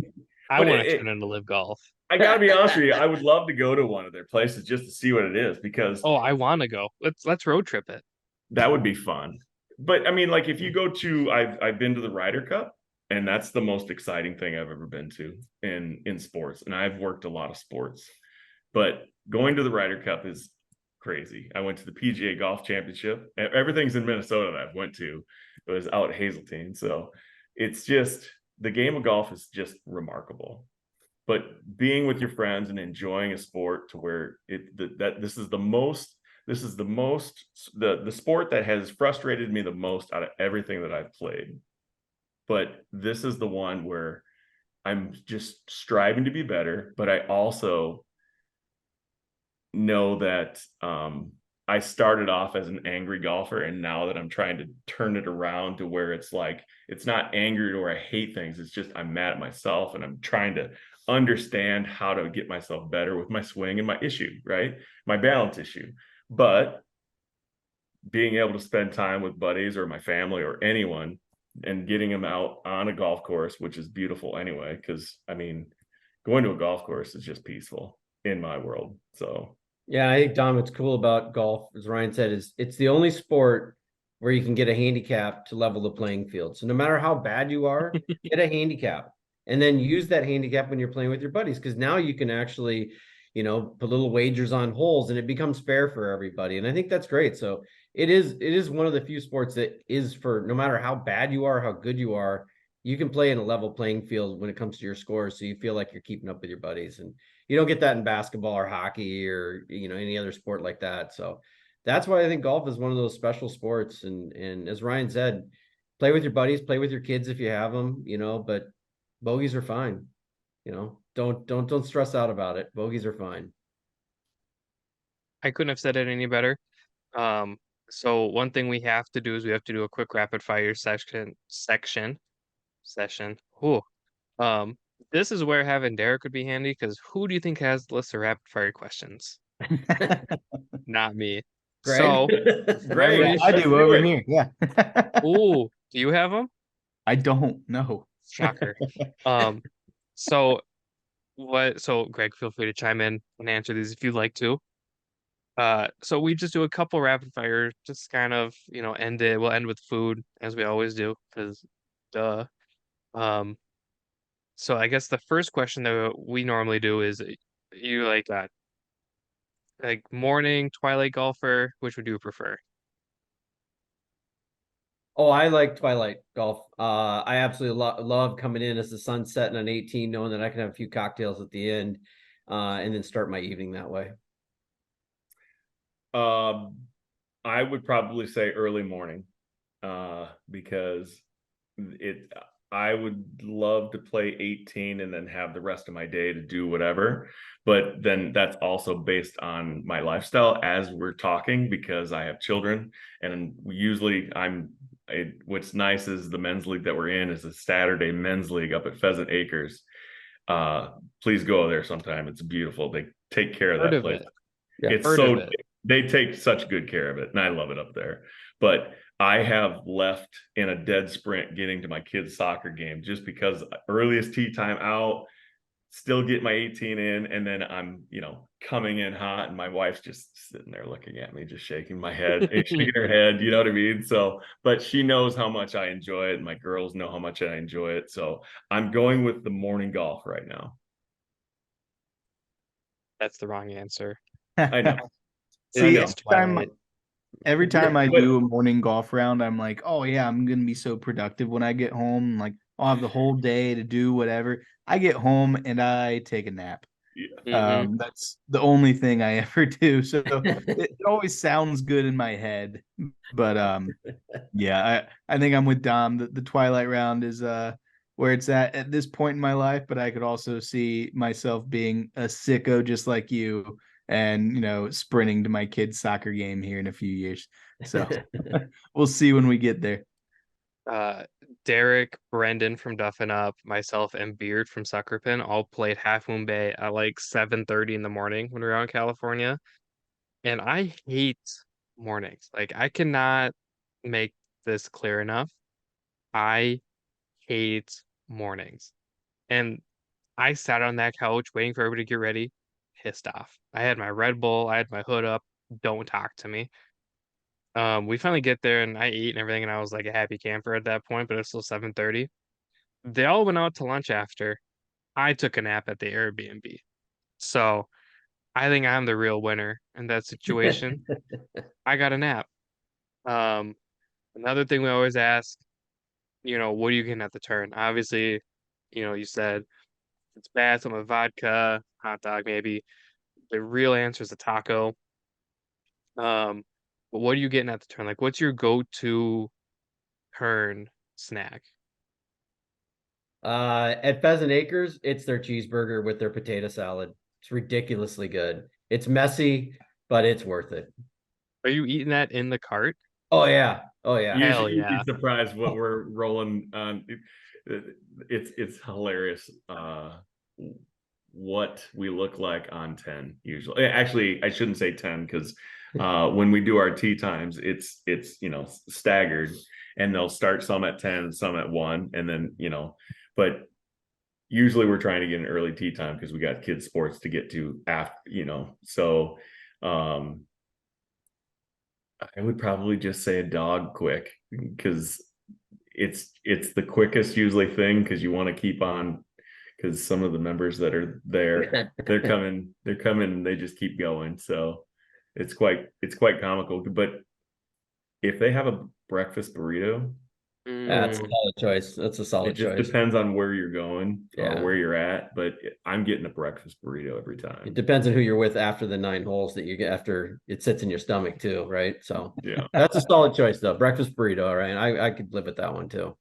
I want to turn into live golf. I gotta be honest with you, I would love to go to one of their places just to see what it is, because I want to go. Let's road trip it. that would be fun. But I mean, like, if you go to, I've been to the Ryder Cup, and that's the most exciting thing I've ever been to in sports. And I've worked a lot of sports, but going to the Ryder Cup is crazy. I went to the PGA Golf Championship. Everything's in Minnesota that I've went to. It was out at Hazeltine. So it's just, the game of golf is just remarkable. But being with your friends and enjoying a sport to where this is the sport that has frustrated me the most out of everything that I've played. But this is the one where I'm just striving to be better, but I also know that I started off as an angry golfer, and now that I'm trying to turn it around to where it's like, it's not angry or I hate things, it's just I'm mad at myself, and I'm trying to understand how to get myself better with my swing and my issue, right? My balance issue. But being able to spend time with buddies or my family or anyone and getting them out on a golf course, which is beautiful anyway, because I mean, going to a golf course is just peaceful in my world. So Yeah, I think Dom, what's cool about golf, as Ryan said, is it's the only sport where you can get a handicap to level the playing field. So no matter how bad you are, get a handicap and then use that handicap when you're playing with your buddies. Because now you can actually, put little wagers on holes and it becomes fair for everybody. And I think that's great. So it is one of the few sports that is for no matter how bad you are, how good you are, you can play in a level playing field when it comes to your scores. So you feel like you're keeping up with your buddies. And you don't get that in basketball or hockey or any other sport like that. So that's why I think golf is one of those special sports. And as Ryan said, play with your buddies, play with your kids if you have them, but bogeys are fine. Don't stress out about it. Bogeys are fine. I couldn't have said it any better. Um, so one thing we have to do is we have to do a quick rapid fire session. Ooh. Um, this is where having Derek would be handy because who do you think has the list of rapid fire questions? Not me. Greg? So, Greg, Yeah, I let's do do over it. here. Yeah. ooh, do you have them? I don't know. Shocker. Um, so so Greg, feel free to chime in and answer these if you'd like to. So we just do a couple rapid fire, just kind of, end it. We'll end with food as we always do, because duh. Um, so I guess the first question that we normally do is you like morning, twilight golfer, which would you prefer? Oh, I like twilight golf. I absolutely love coming in as the sun's setting on 18, knowing that I can have a few cocktails at the end, and then start my evening that way. I would probably say early morning, because I would love to play 18 and then have the rest of my day to do whatever. But then that's also based on my lifestyle as we're talking, because I have children and usually what's nice is the men's league that we're in is a Saturday men's league up at Pheasant Acres. Please go there sometime. It's beautiful. They take care of Heard that of place. it. Yeah, It's Heard so of it. they take such good care of it, and I love it up there. But I have left in a dead sprint getting to my kids' soccer game just because earliest tee time out, still get my 18 in, and then I'm, coming in hot, and my wife's just sitting there looking at me, just shaking my head, shaking her head, you know what I mean? So, but she knows how much I enjoy it, and my girls know how much I enjoy it. So I'm going with the morning golf right now. That's the wrong answer. I know. See, It's twilight. every time I But- do a morning golf round, I'm like, oh yeah, I'm gonna be so productive when I get home. Like, I'll have the whole day to do whatever. I get home and I take a nap. Mhm. That's the only thing I ever do. So it always sounds good in my head. But yeah, I think I'm with Dom. The twilight round is where it's at this point in my life, but I could also see myself being a sicko just like you and sprinting to my kid's soccer game here in a few years. So we'll see when we get there. Derek, Brendan from Duffin Up, myself, and Beard from Sucker Pin all played Half Moon Bay at like 7:30 in the morning when we were out in California. And I hate mornings. Like I cannot make this clear enough. I hate mornings. And I sat on that couch waiting for everybody to get ready, pissed off. I had my Red Bull, I had my hood up. Don't talk to me. We finally get there and I ate and everything, and I was like a happy camper at that point, but it's still 7:30. They all went out to lunch after. I took a nap at the Airbnb. So I think I'm the real winner in that situation. I got a nap. Um, Another thing we always ask, what are you getting at the turn? Obviously, you said it's bad, some with vodka, hot dog maybe. The real answer is a taco. But what are you getting at the turn? Like, what's your go-to turn snack? At Pheasant Acres, it's their cheeseburger with their potato salad. It's ridiculously good. It's messy, but it's worth it. Are you eating that in the cart? Oh yeah. Oh yeah. Hell You'd yeah. be surprised what we're rolling on. It's hilarious. what we look like on 10 usually. Actually, I shouldn't say 10 because when we do our tea times, it's staggered, and they'll start some at 10, some at 1, and then but usually we're trying to get an early tea time because we got kids sports to get to after. So I would probably just say a dog quick because it's the quickest usually thing because you want to keep on because some of the members that are there they're coming and they just keep going, so it's quite comical. But if they have a breakfast burrito, That's a solid choice. That's a it solid just choice. depends on where you're going Yeah. or where you're at, but I'm getting a breakfast burrito every It time. depends on who you're with after the 9 holes that you get after it sits in your stomach too, right? So Yeah. that's a solid choice though. Breakfast burrito, all right. I could live with that one too.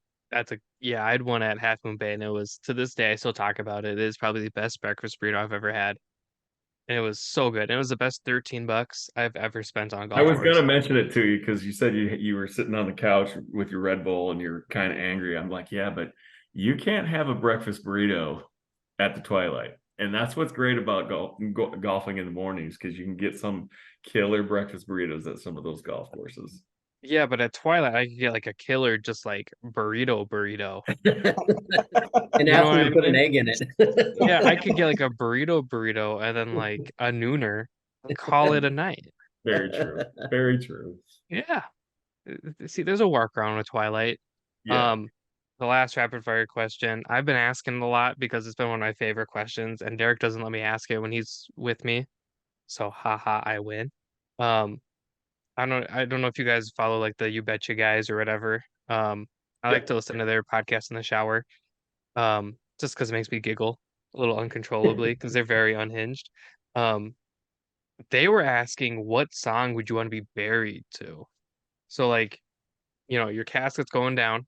Yeah, I had one at Half Moon Bay, and it was, to this day I still talk about it. It is probably the best breakfast burrito I've ever had. And it was so good. It was the best $13 I've ever spent on a I golf was course. gonna mention it to you because you said you were sitting on the couch with your Red Bull and you're kind of angry. I'm like, yeah, but you can't have a breakfast burrito at the twilight, and that's what's great about golfing in the mornings because you can get some killer breakfast burritos at some of those golf courses. Yeah, but at Twilight I could get like a killer just like burrito. An You know what athlete I would put an mean? egg in it. Yeah, I could get like a burrito and then like a nooner and call it a night. Very true. Very true. Yeah. See, there's a workaround with Twilight. Yeah. The last rapid fire question, I've been asking a lot because it's been one of my favorite questions, and Derek doesn't let me ask it when he's with me. So haha, I win. Um, I don't know if you guys follow like the You Betcha guys or whatever. I like Yeah. to listen to their podcast in the shower. Just because it makes me giggle a little uncontrollably because they're very unhinged. Um, they were asking what song would you want to be buried to? So like, your casket's going down.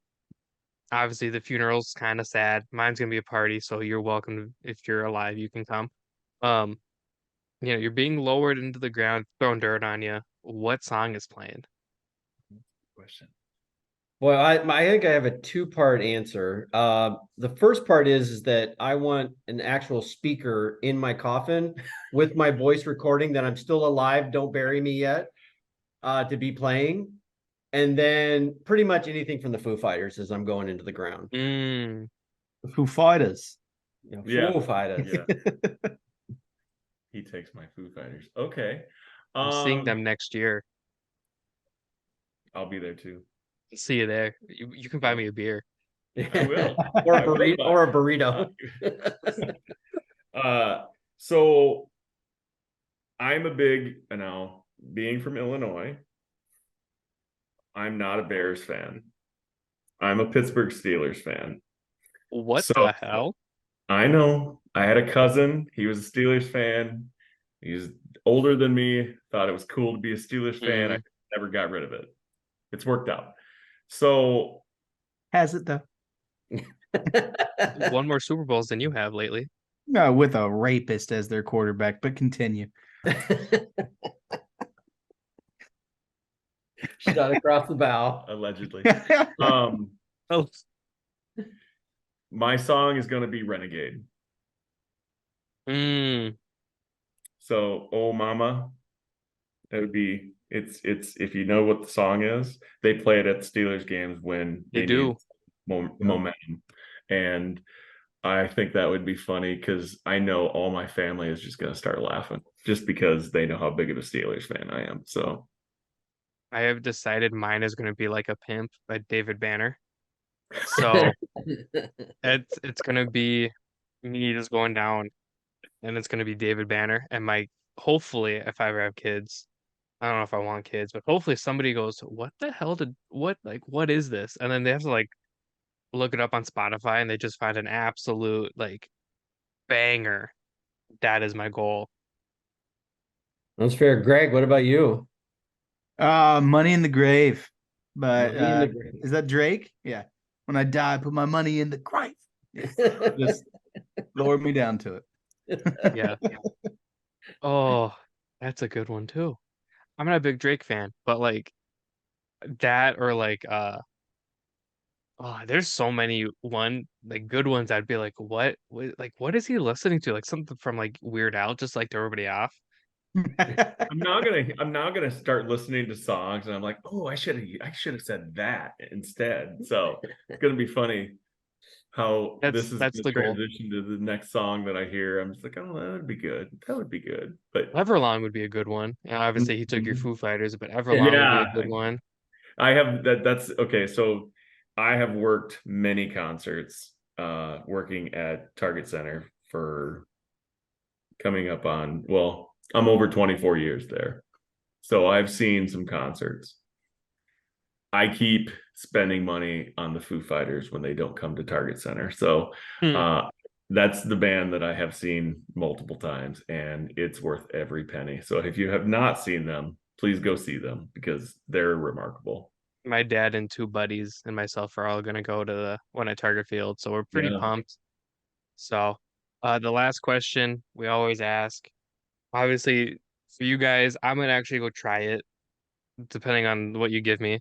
Obviously, the funeral's kind of sad. Mine's gonna be a party, so you're welcome if you're alive, you can come. Um, you're being lowered into the ground, throwing dirt on you. What song is playing? Question. Well, I think I have a two-part answer. The first part is that I want an actual speaker in my coffin with my voice recording that I'm still alive, don't bury me yet, to be playing. And then pretty much anything from the Foo Fighters as I'm going into the ground. Mm, Foo Fighters. Yeah. Foo Fighters. Yeah. He takes my Foo Fighters. Okay. I'm seeing them next year. I'll be there too. See you there. You can buy me a beer. I will. Or a I will burrito. buy- Or a burrito. So I'm a big, being from Illinois, I'm not a Bears fan. I'm a Pittsburgh Steelers fan. What So the hell? I know I had a cousin. He was a Steelers fan. He was older than me. Thought it was cool to be a Steelers fan. I never got rid of it. It's worked out. So Has it though? Won more Super Bowls than you have lately. No, with a rapist as their quarterback, but continue. Shot across the bow. allegedly, Oh, my song is going to be Renegade. So, Oh Mama, it would be. It's if you know what the song is, they play it at the Steelers games when they do. need momentum, and I think that would be funny because I know all my family is just going to start laughing just because they know how big of a Steelers fan I am. So I have decided mine is going to be like a pimp by David Banner. So it's going to be me just going down, and it's going to be David Banner. And hopefully, if I ever have kids, I don't know if I want kids, but hopefully somebody goes, what the hell what is this? And then they have to like look it up on Spotify, and they just find an absolute like banger. That is my goal. That's fair. Greg, what about you? Money in the grave. But Money in the grave. is that Drake? Yeah. When I die, put my money in the grave. Just lower me down to it. Yeah. Oh, that's a good one too. I'm not a big Drake fan, but like that or like Oh, there's so many like good ones. I'd be like, what is he listening to? Like something from like Weird Al, just like throw everybody off. I'm now gonna start listening to songs and I'm like, oh, I should have said that instead. So it's gonna be funny how this is That's gonna the goal. transition to the next song that I hear. I'm just like, oh, that would be good. That would be good. But Everlong would be a good one. And obviously, he took your Mhm. Foo Fighters, but Everlong would be a Yeah, good one. I have that's okay. So I have worked many concerts, working at Target Center for coming up on, well, I'm over 24 years there. So I've seen some concerts. I keep spending money on the Foo Fighters when they don't come to Target Center. So Hmm. that's the band that I have seen multiple times, and it's worth every penny. So if you have not seen them, please go see them because they're remarkable. My dad and two buddies and myself are all gonna go to the one at Target Field, so we're pretty Yeah. pumped. So, the last question we always ask, obviously, for you guys, I'm gonna actually go try it, depending on what you give me.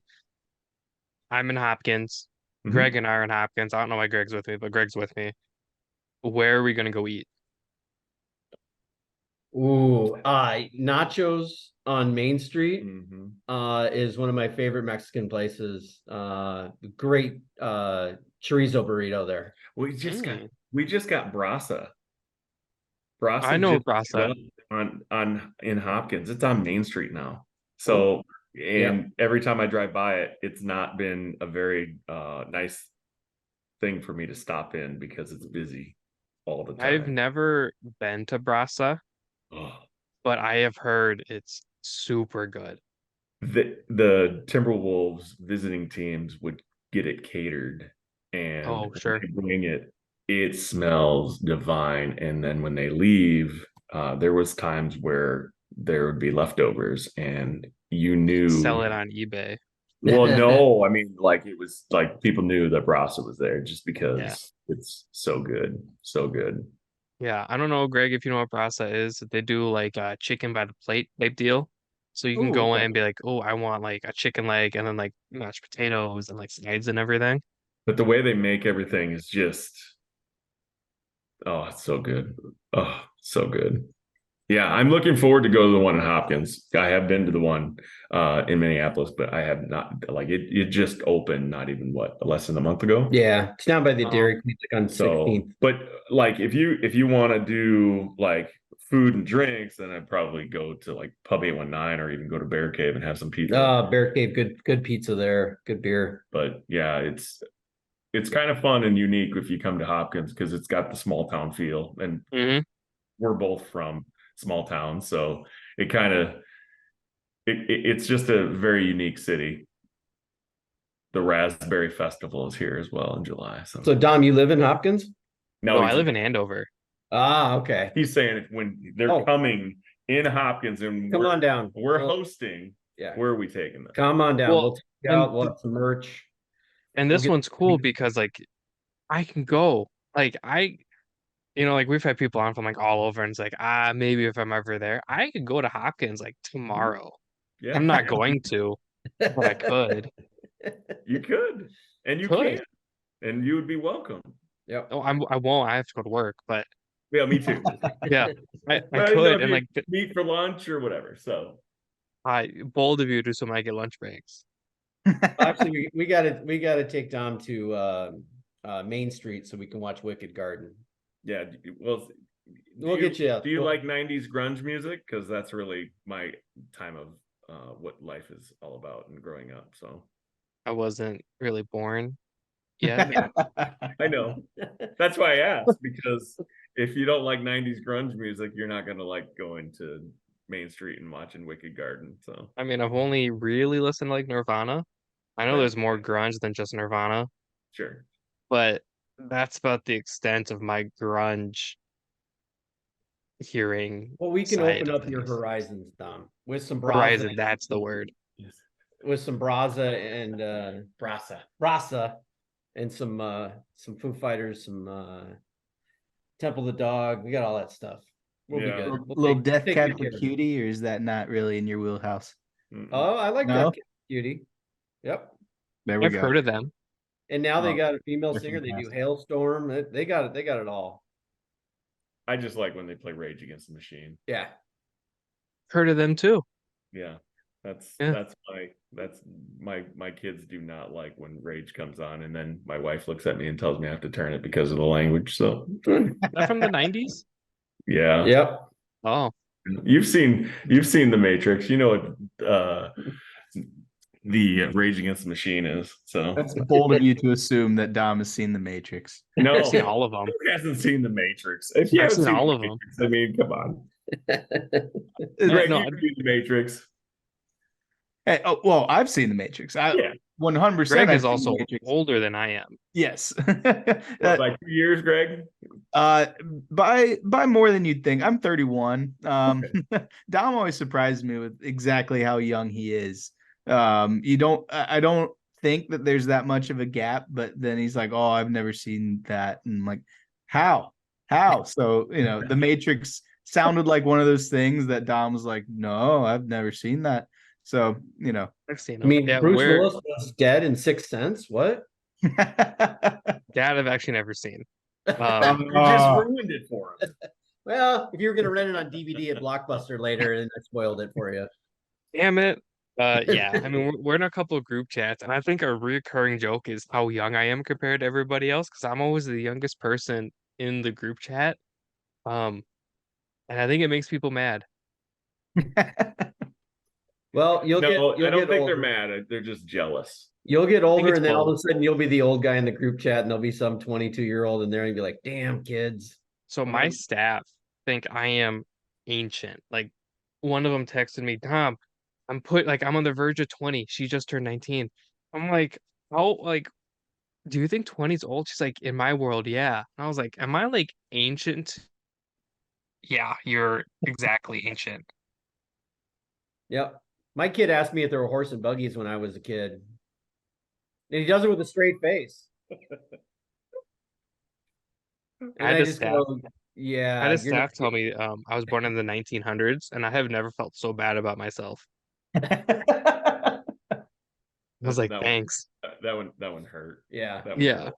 I'm in Hopkins. Greg Mhm. and I are in Hopkins. I don't know why Greg's with me, but Greg's with me. Where are we gonna go eat? Ooh, Nachos on Main Street Mhm. is one of my favorite Mexican places. Great chorizo burrito there. We just got Mm, we just got Brasa. I Brasa know just Brasa. put up on in Hopkins. It's on Main Street now. Oh, So yeah. and every time I drive by it, it's not been a very nice thing for me to stop in because it's busy all the I've time. never been to Brasa, Oh. but I have heard it's super good. The Timberwolves visiting teams would get it catered, and Oh, when sure. they bring it, it smells divine. And then when they leave, there was times where there would be leftovers, and you Sell knew. it on eBay. Well, no, I mean, like it was like people knew that Brasa was there just Yeah. because it's so good, so good. Yeah. I don't know, Greg, if you know what Brasa is. They do like a chicken by the plate type deal. So you can Oh, go in okay. and be like, oh, I want like a chicken leg and then like mashed potatoes and like sides and everything. But the way they make everything is just, oh, it's so good. Oh, so good. Yeah, I'm looking forward to go to the one in Hopkins. I have been to the one in Minneapolis, but I have not, like it just opened not even what, less than a month ago. Yeah, it's down by the Dairy Um, Queen, like on So, 16th. but like if you want to do like food and drinks, then I'd probably go to like Pub 819 or even go to Bear Cave and have some pizza. Bear Cave, good pizza there, good beer. But yeah, it's kind of fun and unique if you come to Hopkins because it's got the small town feel, and mhm. we're both from small towns, so it kind of it's just a very unique city. The Raspberry Festival is here as well in July. So So Dom, you live in Hopkins? No, no, I live in Andover. Okay. he's saying if when they're Oh, coming in Hopkins and come on down. we're Well, hosting, yeah, where are we taking them? come on down. Well, We'll take you and out. We'll have some merch. and We'll this get. one's cool because like I can go. Like like we've had people on from like all over and it's like, maybe if I'm ever there, I could go to Hopkins like tomorrow. Yeah, I'm not going to, but I could. you could, and you Could. can, and you would be welcome. Yep. Oh, I won't. I have to go to work, but Yeah, me too. yeah, I Well, could. if And you like meet for lunch or whatever. So I bold of you to so I get lunch breaks. Actually, we gotta take Dom to Main Street so we can watch Wicked Garden. yeah, well, We'll get you. do you like 90s grunge music? Because that's really my time of what life is all about and growing up. So I wasn't really born yet. I know. That's why I asked, because if you don't like 90s grunge music, you're not gonna like going to Main Street and watching Wicked Garden. So I mean, I've only really listened to like Nirvana. I know right, there's more grunge than just Nirvana, sure. but that's about the extent of my grunge hearing Well, we can side open of up your things. horizons, Dom, with some Braza, Horizon, that's the word. Yes. with some Braza and Brasa, and some Foo Fighters, some Temple of the Dog. We got all that stuff. We'll be Yeah. good. Little, We'll little take, Death take Cab good for care of it. Cutie, or is that not really in your wheelhouse? Mm-mm. Oh, I like No? that cutie. Yep. There we I've go. heard of them. And now they Oh, got a female they're singer. They do fantastic. Hailstorm. They got it. They got it all. I just like when they play Rage Against the Machine. Yeah. Heard of them too. Yeah. Yeah. That's my kids do not like when Rage comes on, and then my wife looks at me and tells me I have to turn it because of the language. So That from the 90s? yeah. Yep. Oh, You've seen The Matrix. You know what the Rage Against the Machine is. So That's bold of you to assume that Dom has seen The Matrix. no, I've seen all of them. who hasn't seen The Matrix? If you I've haven't seen seen all The of them. Matrix, I mean, come on. Yeah, Greg, no, you can do The Matrix. Hey, oh, well, I've seen The Matrix. Yeah. 100%. Greg I've is seen The also Matrix. older than I am. Yes. What, like 2 years, Greg? By more than you'd think. I'm 31. Dom always surprises me with exactly how young he is. I don't think that there's that much of a gap, but then he's like, "Oh, I've never seen that." And I'm like, "How? How?" So, The Matrix sounded like one of those things that Dom was like, "No, I've never seen that." So, I've seen I them. mean, Yeah, Bruce Willis was dead in Sixth Sense. What? that I've actually never seen. You just ruined it for him. Well, if you were gonna rent it on DVD at Blockbuster later, and I spoiled it for you. Damn it. Yeah, I mean, we're in a couple of group chats, and I think a recurring joke is how young I am compared to everybody else, because I'm always the youngest person in the group chat. Um, and I think it makes people mad. Well, No, I don't get think they're older. mad. They're just jealous. You'll get older, it's and then all of a both. sudden you'll be the old guy in the group chat, and there'll be some 22-year-old in there, and be like, "Damn, kids." So my staff think I am ancient. Like one of them texted me, Tom, I'm on the verge of 20. She just turned 19. I'm like, how do you think 20 is old? She's like, in my world, yeah. And I was like, am I like ancient? Yeah, you're exactly ancient. Yep. My kid asked me if there were horse and buggies when I was a kid, and he does it with a straight face. And I had I a just staff. go, I "Yeah, had a you're not." staff tell me I was born in the 1900s, and I have never felt so bad about myself. I was like, That one, thanks. that one hurt. Yeah. That one Yeah. hurt.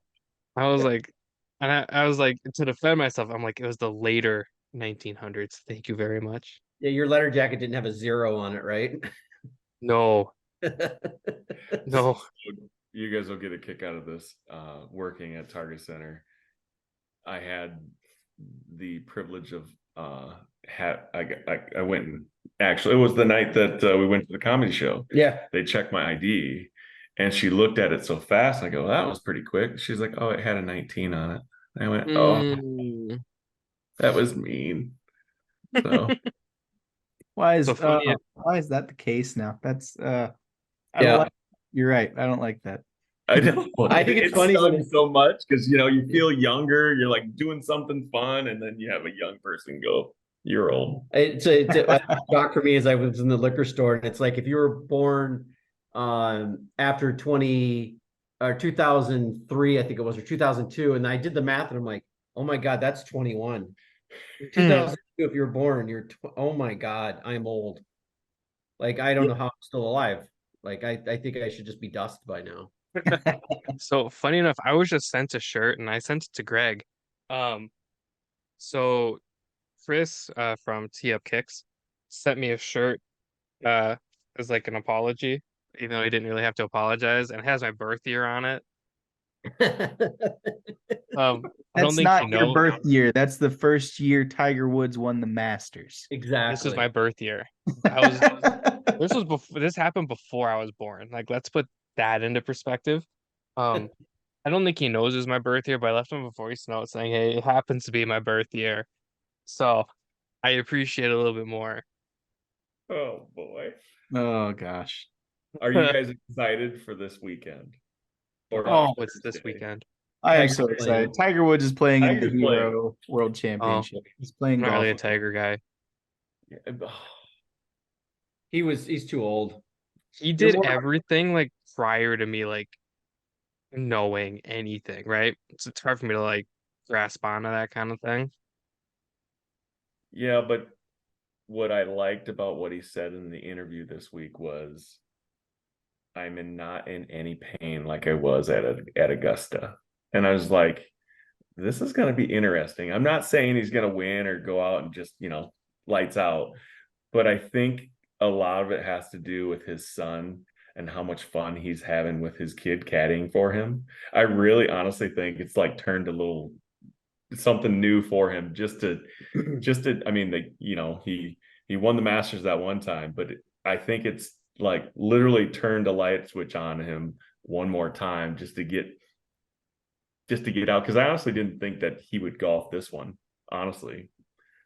I was like, and I was like, to defend myself, I'm like, it was the later 1900s. Thank you very much. Yeah, your letter jacket didn't have a 0 on it, right? No, no. You guys will get a kick out of this. Working at Target Center, I had the privilege of I went and actually it was the night that we went to the comedy show. Yeah. They checked my ID, and she looked at it so fast. I go, that was pretty quick. She's like, oh, it had a 19 on it. And I went, oh, Mm. that was mean. So Why is So funny. why is that the case now? That's I don't Yeah. like. You're right. I don't like that. I know. I think it's funny when sucks so much because you feel younger. You're like doing something fun, and then you have a young person go, "You're old." it's a shock for me as I was in the liquor store, and it's like if you were born after 2003, I think it was, or 2002, and I did the math, and I'm like, oh my God, that's 21. 2002, if you were born, oh my God, I'm old. Like, I don't know how I'm still alive. Like, I think I should just be dust by now. So funny enough, I was just sent a shirt and I sent it to Greg. So Chris from Tee Up Kicks sent me a shirt as like an apology, even though he didn't really have to apologize, and it has my birth year on it. I don't That's think he not your knows. birth year. That's the first year Tiger Woods won the Masters. Exactly. This is my birth year. This happened before I was born. Like, let's put that into perspective. I don't think he knows it's my birth year, but I left him a voice note saying, "Hey, it happens to be my birth year." So I appreciate it a little bit more. Oh boy, Oh gosh. are you guys excited for this weekend? Or Oh, What's this Thursday? weekend? I am Tiger's so playing. excited. Tiger Woods is playing in the Tiger's playing. Hero World Championship. He's playing I'm not golf. really a Tiger guy. He's too old. He You're did more- everything like prior to me like knowing anything, right? So it's hard for me to like grasp onto that kind of thing. Yeah, but what I liked about what he said in the interview this week was I'm not in any pain like I was at Augusta. And I was like, this is going to be interesting. I'm not saying he's going to win or go out and just, lights out, but I think a lot of it has to do with his son and how much fun he's having with his kid caddying for him. I really honestly think it's like turned a little something new for him I mean, he won the Masters that one time, but I think it's like literally turned a light switch on him one more time just to get out, because I honestly didn't think that he would golf this one, honestly.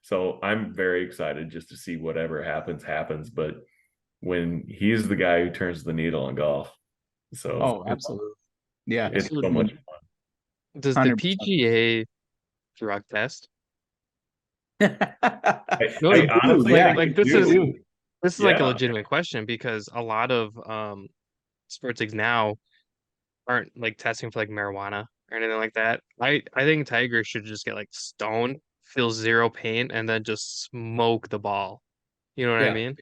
So I'm very excited just to see whatever happens. But when he's the guy who turns the needle in golf, so absolutely. Yeah. it's so much fun. Does the 100%. PGA drug test? I No, honestly yeah. think like they this do. is like a Yeah. legitimate question, because a lot of sports leagues now aren't like testing for like marijuana or anything like that. I think Tiger should just get like stoned, feel zero pain, and then just smoke the ball. You know what I Yeah. mean?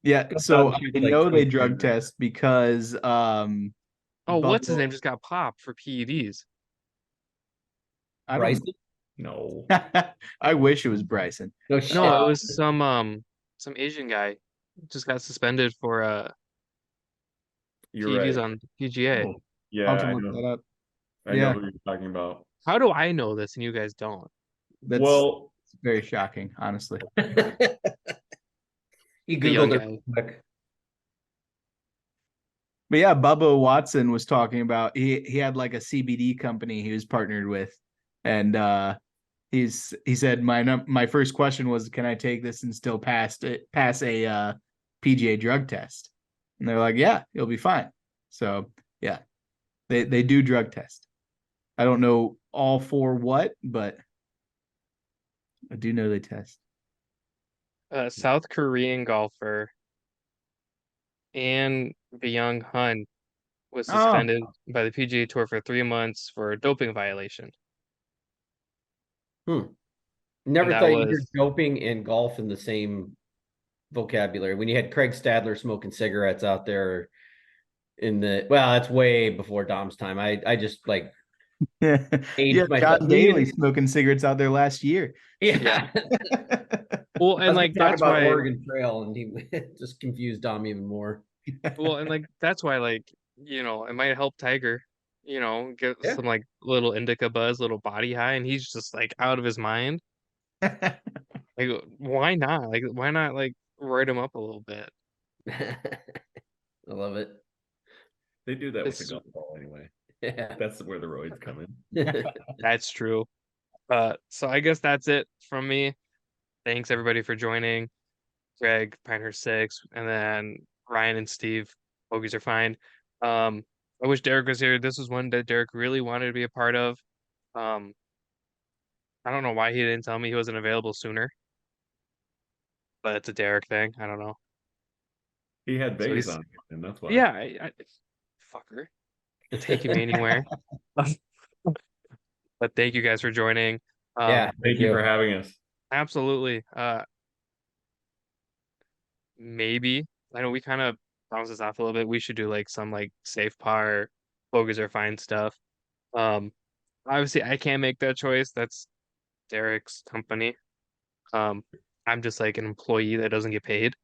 Yeah. Comes So out and I shoots, like, know they 20 drug times. test because Oh, what's his Bubba- name just got popped for PEDs? I don't Bryson? No, I wish it was Bryson. No shit. No, it was some Asian guy just got suspended for you're PEDs right. on PGA. Oh, Yeah, I'll have to I look know. that up. I know Yeah. who you're talking about. How do I know this and you guys don't? That's Well, very shocking, honestly. He The young Googled it guy. quick. But yeah, Bubba Watson was talking about he had like a CBD company he was partnered with, and he said my first question was, can I take this and still pass a PGA drug test? And they're like, yeah, you'll be fine. So yeah, they do drug test. I don't know all for what, but I do know they test. South Korean golfer An Byung Hun was Oh, suspended by the PGA Tour for 3 months for a doping violation. Never And that thought you heard was doping and golf in the same vocabulary. When you had Craig Stadler smoking cigarettes out there that's way before Dom's time. I just like yeah, aged myself. John Daly smoking cigarettes out there last year. Yeah. well, I and was like gonna talk that's about why Oregon Trail, and he just confused Dom even more. well, and like that's why like it might help Tiger, get Yeah. some like little indica buzz, little body high, and he's just like out of his mind. Like, why not? Like, why not like write him up a little bit? I love it. they do that with the It's- golf ball anyway. Yeah. That's where the roids come in. That's true. So I guess that's it from me. Thanks everybody for joining. Greg, Pinehurst 6, and then Ryan and Steve, Bogeys are fine. I wish Derek was here. This was one that Derek really wanted to be a part of. I don't know why he didn't tell me he wasn't available sooner, but it's a Derek thing. I don't know. He had So Vegas he's- on, and that's why. Yeah, fucker. Take me anywhere. But thank you guys for joining. Yeah. Thank you for having us. Absolutely. Maybe I know we kind of bounced this off a little bit. We should do like some like safe par, Bogeys are fine stuff. Obviously I can't make that choice. That's Derek's company. I'm just like an employee that doesn't get paid.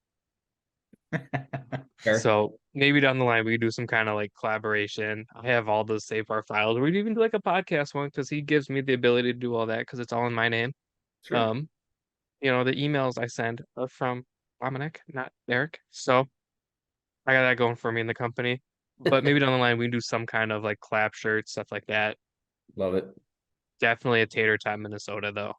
Fair. So maybe down the line we do some kind of like collaboration. I have all the safe par files. We'd even do like a podcast one because he gives me the ability to do all that because it's all in my name. Sure. The emails I send are from Dominic, not Derek. So I got that going for me in the company. But maybe down the line we can do some kind of like clap shirt, stuff like that. Love it. Definitely a Tater Tot, Minnesota though.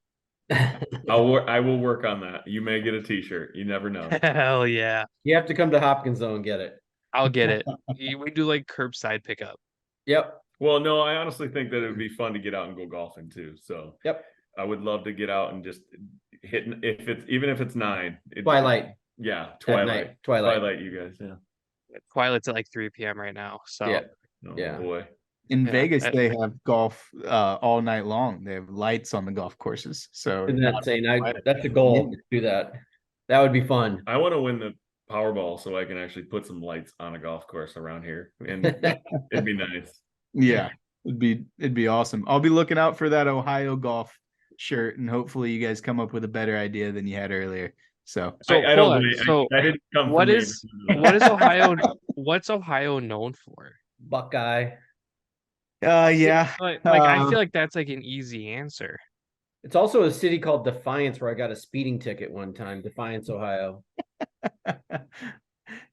I will work on that. You may get a T-shirt. You never know. Hell yeah. You have to come to Hopkins though and get it. I'll get it. We do like curbside pickup. Yep. Well, no, I honestly think that it would be fun to get out and go golfing too. So Yep. I would love to get out and just hit even if it's 9. Twilight. Yeah, At Twilight. night. Twilight. You guys. Yeah. Twilight's at like 3 p.m. right now. So Yeah. Oh Yeah. boy. In Yeah, Vegas, that- they have golf all night long. They have lights on the golf courses. So Isn't that insane? That's a goal to do that. That would be fun. I want to win the Powerball so I can actually put some lights on a golf course around here, and it'd be nice. Yeah, it'd be awesome. I'll be looking out for that Ohio golf shirt, and hopefully you guys come up with a better idea than you had earlier. So So I hold don't on. believe So that didn't come what from me. is what is Ohio? What's Ohio known for? Buckeye. yeah. Like I feel like that's like an easy answer. It's also a city called Defiance where I got a speeding ticket one time. Defiance, Ohio.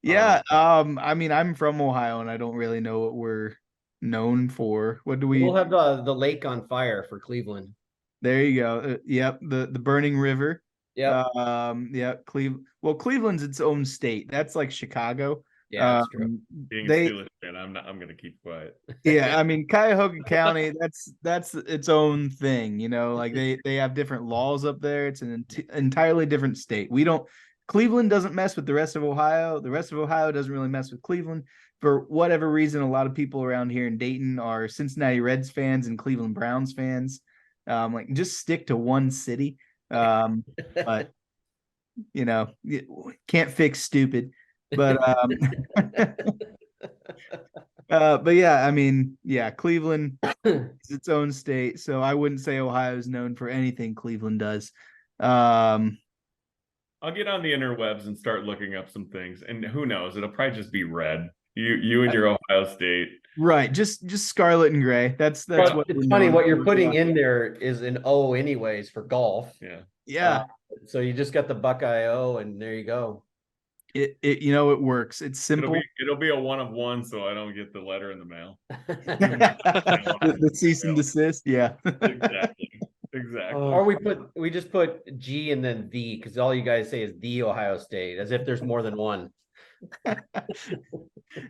Yeah, I mean, I'm from Ohio and I don't really know what we're known for. What do We'll we have the lake on fire for Cleveland. There you go. Yep, the burning river. Yep. Yeah, Cleveland's its own state. That's like Chicago. Yeah, that's true. Being a They Steelers fan, I'm gonna keep quiet. Yeah, I mean Cuyahoga County, that's its own thing, like they have different laws up there. It's an entirely different state. Cleveland doesn't mess with the rest of Ohio. The rest of Ohio doesn't really mess with Cleveland. For whatever reason, a lot of people around here in Dayton are Cincinnati Reds fans and Cleveland Browns fans. Like just stick to one city. But can't fix stupid. But but yeah, I mean, yeah, Cleveland is its own state, so I wouldn't say Ohio is known for anything Cleveland does. I'll get on the interwebs and start looking up some things, and who knows? It'll probably just be red. You and your Ohio State, Right? Just scarlet and gray. That's But what it's we're funny known what you're for. putting in there is an O anyways for golf. yeah. Yeah, So you just got the Buckeye O and there you go. it works. It's simple. It'll be a 1 of 1, so I don't get the letter in the mail. The cease and desist. Yeah. Exactly. Or we just put G and then the, because all you guys say is the Ohio State, as if there's more than one.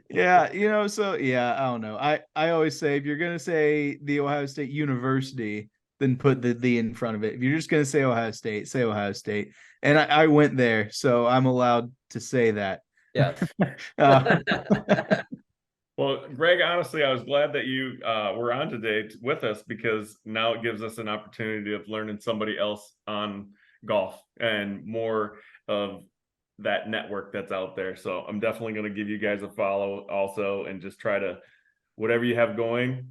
Yeah, so yeah, I don't know. I always say if you're gonna say the Ohio State University, then put the in front of it. If you're just gonna say Ohio State, say Ohio State. And I went there, so I'm allowed to say that. Yeah. Well, Greg, honestly, I was glad that you were on today with us, because now it gives us an opportunity of learning somebody else on golf and more of that network that's out there. So I'm definitely going to give you guys a follow also, and just try to, whatever you have going,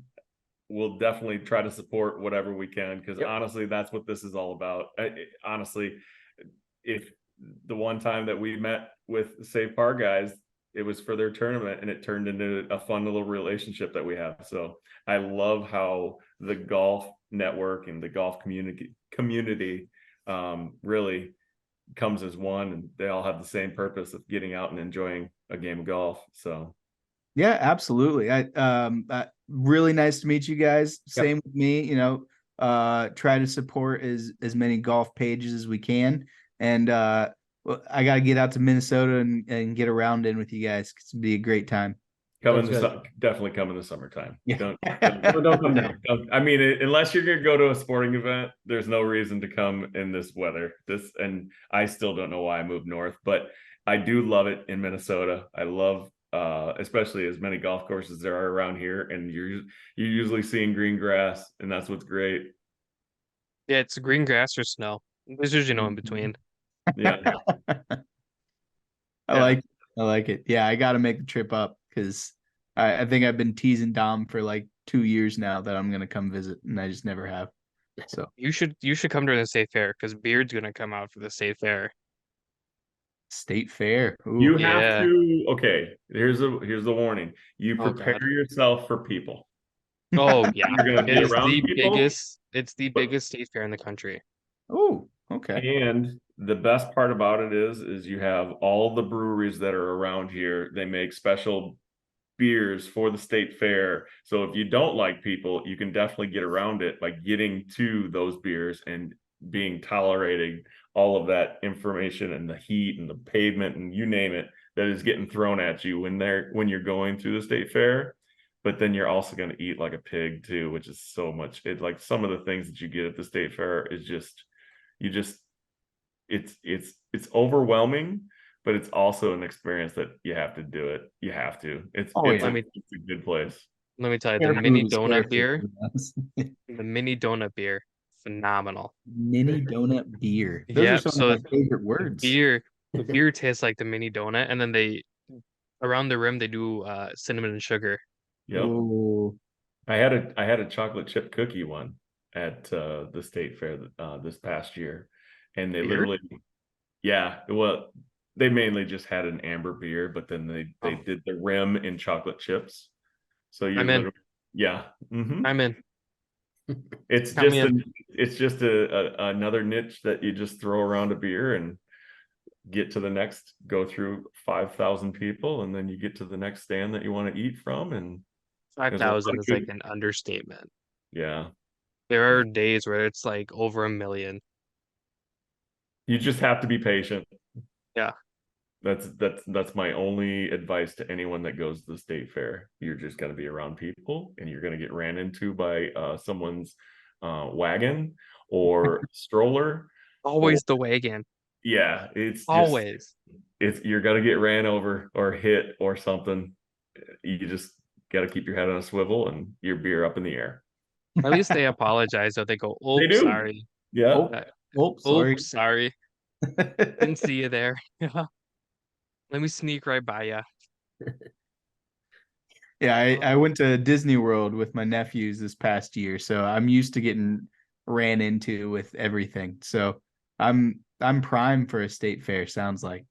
we'll definitely try to support whatever we can, because honestly, that's what this is all about. Honestly, if the one time that we met with Save Par guys, it was for their tournament, and it turned into a fun little relationship that we have. So I love how the golf network and the golf community really comes as one, and they all have the same purpose of getting out and enjoying a game of golf. So Yeah, absolutely. Really nice to meet you guys. Same with me, try to support as many golf pages as we can. And I got to get out to Minnesota and get around in with you guys. It'd be a great time. definitely come in the summertime. Yeah. Don't come down. I mean, unless you're gonna go to a sporting event, there's no reason to come in this weather. And I still don't know why I moved north, but I do love it in Minnesota. I love especially as many golf courses there are around here, and you're usually seeing green grass, and that's what's great. Yeah, it's green grass or snow. There's usually no in between. Yeah. I like it. Yeah, I got to make the trip up, because I think I've been teasing Dom for like 2 years now that I'm gonna come visit, and I just never have. So You should come during the state fair, because Beard's gonna come out for the state fair. State fair. Ooh. You Yeah. have to, okay, here's the warning. You Oh, prepare God. yourself for people. Oh yeah, You're gonna be it is around the people. biggest. It's the biggest state fair in the country. Oh, okay. And the best part about it is you have all the breweries that are around here. They make special beers for the state fair. So if you don't like people, you can definitely get around it by getting to those beers and being tolerating all of that information and the heat and the pavement and you name it that is getting thrown at you when you're going through the state fair. But then you're also going to eat like a pig too, which is so much. It's like some of the things that you get at the state fair is it's overwhelming, but it's also an experience that you have to do it. You have to. It's a good place. Let me tell you, Fair the mini food is fair donut beer, food. the mini donut beer, phenomenal. Mini donut beer. Those Yep, are some so of my favorite words. Beer The beer tastes like the mini donut, and then they around the rim they do cinnamon and sugar. Yep. Ooh. I had a chocolate chip cookie one at the state fair this past year, and they Beer? literally, yeah, well, they mainly just had an amber beer, but then they Oh. did the rim in chocolate chips. So you're I'm in. literally, yeah, I'm in. it's Count me just in. it's just another niche that you just throw around a beer and get to the next, go through 5,000 people, and then you get to the next stand that you want to eat from, and there's a lot 5,000 of is like good, an understatement. yeah. There are days where it's like over 1 million. You just have to be patient. Yeah. That's my only advice to anyone that goes to the state fair. You're just going to be around people, and you're going to get ran into by someone's wagon or stroller. Always the wagon. Yeah, it's just Always. you're going to get ran over or hit or something. You just got to keep your head on a swivel and your beer up in the air. At least they apologize, though. They go, They "Oh, do. sorry. Yeah. Oh, oh, sorry. Sorry. Didn't see you there. Let me sneak right by you." Yeah, I went to Disney World with my nephews this past year, so I'm used to getting ran into with everything. So I'm prime for a state fair, sounds like.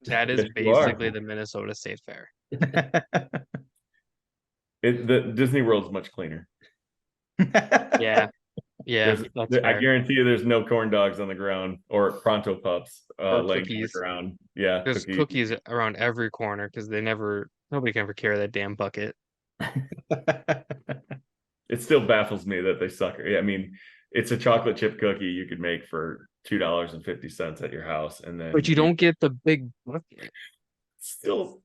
That is Yes, you are. basically the Minnesota State Fair. The Disney World's much cleaner. Yeah. Yeah, that's I fair. guarantee you there's no corn dogs on the ground or pronto pups Or laying on the cookies. ground. Yeah, There's cookies around every corner because nobody can ever carry that damn bucket. It still baffles me that they suck. I mean, it's a chocolate chip cookie you could make for $2.50 at your house, and then But you don't get the big bucket. still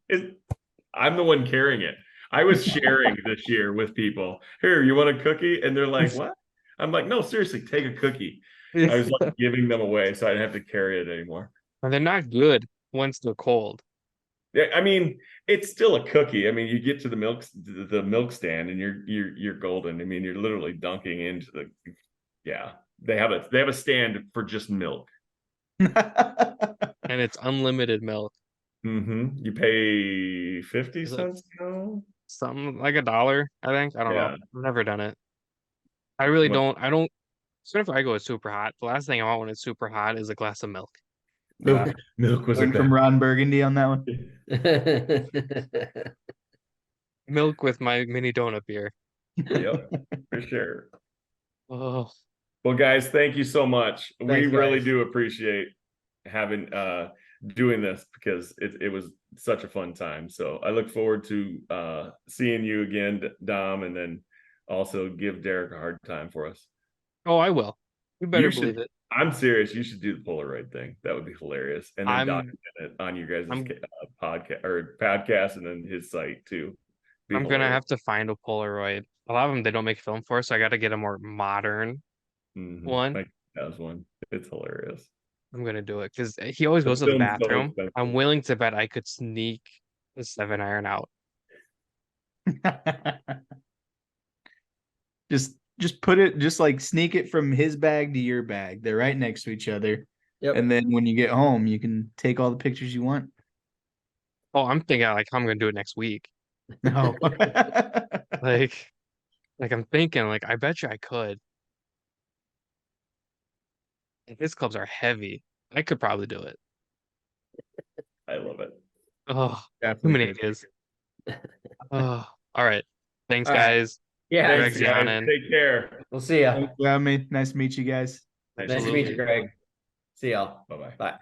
I'm the one carrying it. I was sharing this year with people. Here, you want a cookie? And they're like, what? I'm like, no, seriously, take a cookie. I was like giving them away so I didn't have to carry it anymore. And they're not good once they're cold. Yeah, I mean, it's still a cookie. I mean, you get to the milk stand and you're golden. I mean, you're literally dunking into the, yeah. They have a stand for just milk. And it's unlimited milk. You pay 50 Is it cents now? something like $1, I think? I don't know. Yeah. I've never done it. I really What- don't. So if I go it's super hot, the last thing I want when it's super hot is a glass of milk. Yeah, milk was a Learn from Ron Burgundy on that one. Milk with my mini donut beer. Yep, for sure. Oh, Well, guys, thank you so much. We Thanks, really guys. do appreciate having doing this because it was such a fun time. So I look forward to seeing you again, Dom, and then also give Derek a hard time for us. oh, I will. You better You should- believe it. I'm serious. You should do the Polaroid thing. That would be hilarious. And then I'm- document it on you guys' I'm- podcast and then his site too. Be I'm gonna hilarious. have to find a Polaroid. A lot of them they don't make film for, so I got to get a more modern one. Mike has one. It's hilarious. I'm gonna do it because he always The goes to the film's so bathroom. expensive. I'm willing to bet I could sneak the 7-iron out. Just put it, just like sneak it from his bag to your bag. They're right next to each other. Yep. And then when you get home, you can take all the pictures you want. Oh, I'm thinking like how I'm gonna do it next week. No. Like I'm thinking like I bet you I could. And his clubs are heavy. I could probably do it. I love it. Oh, too Definitely many could. ideas. Oh, all right. Thanks, All right. guys. Yeah, Greg's Thanks, guys. yawning. Take care. we'll see ya. Thanks for having me. Nice to meet you guys. Nice to meet you, Absolutely. Greg. See y'all. Bye-bye. Bye.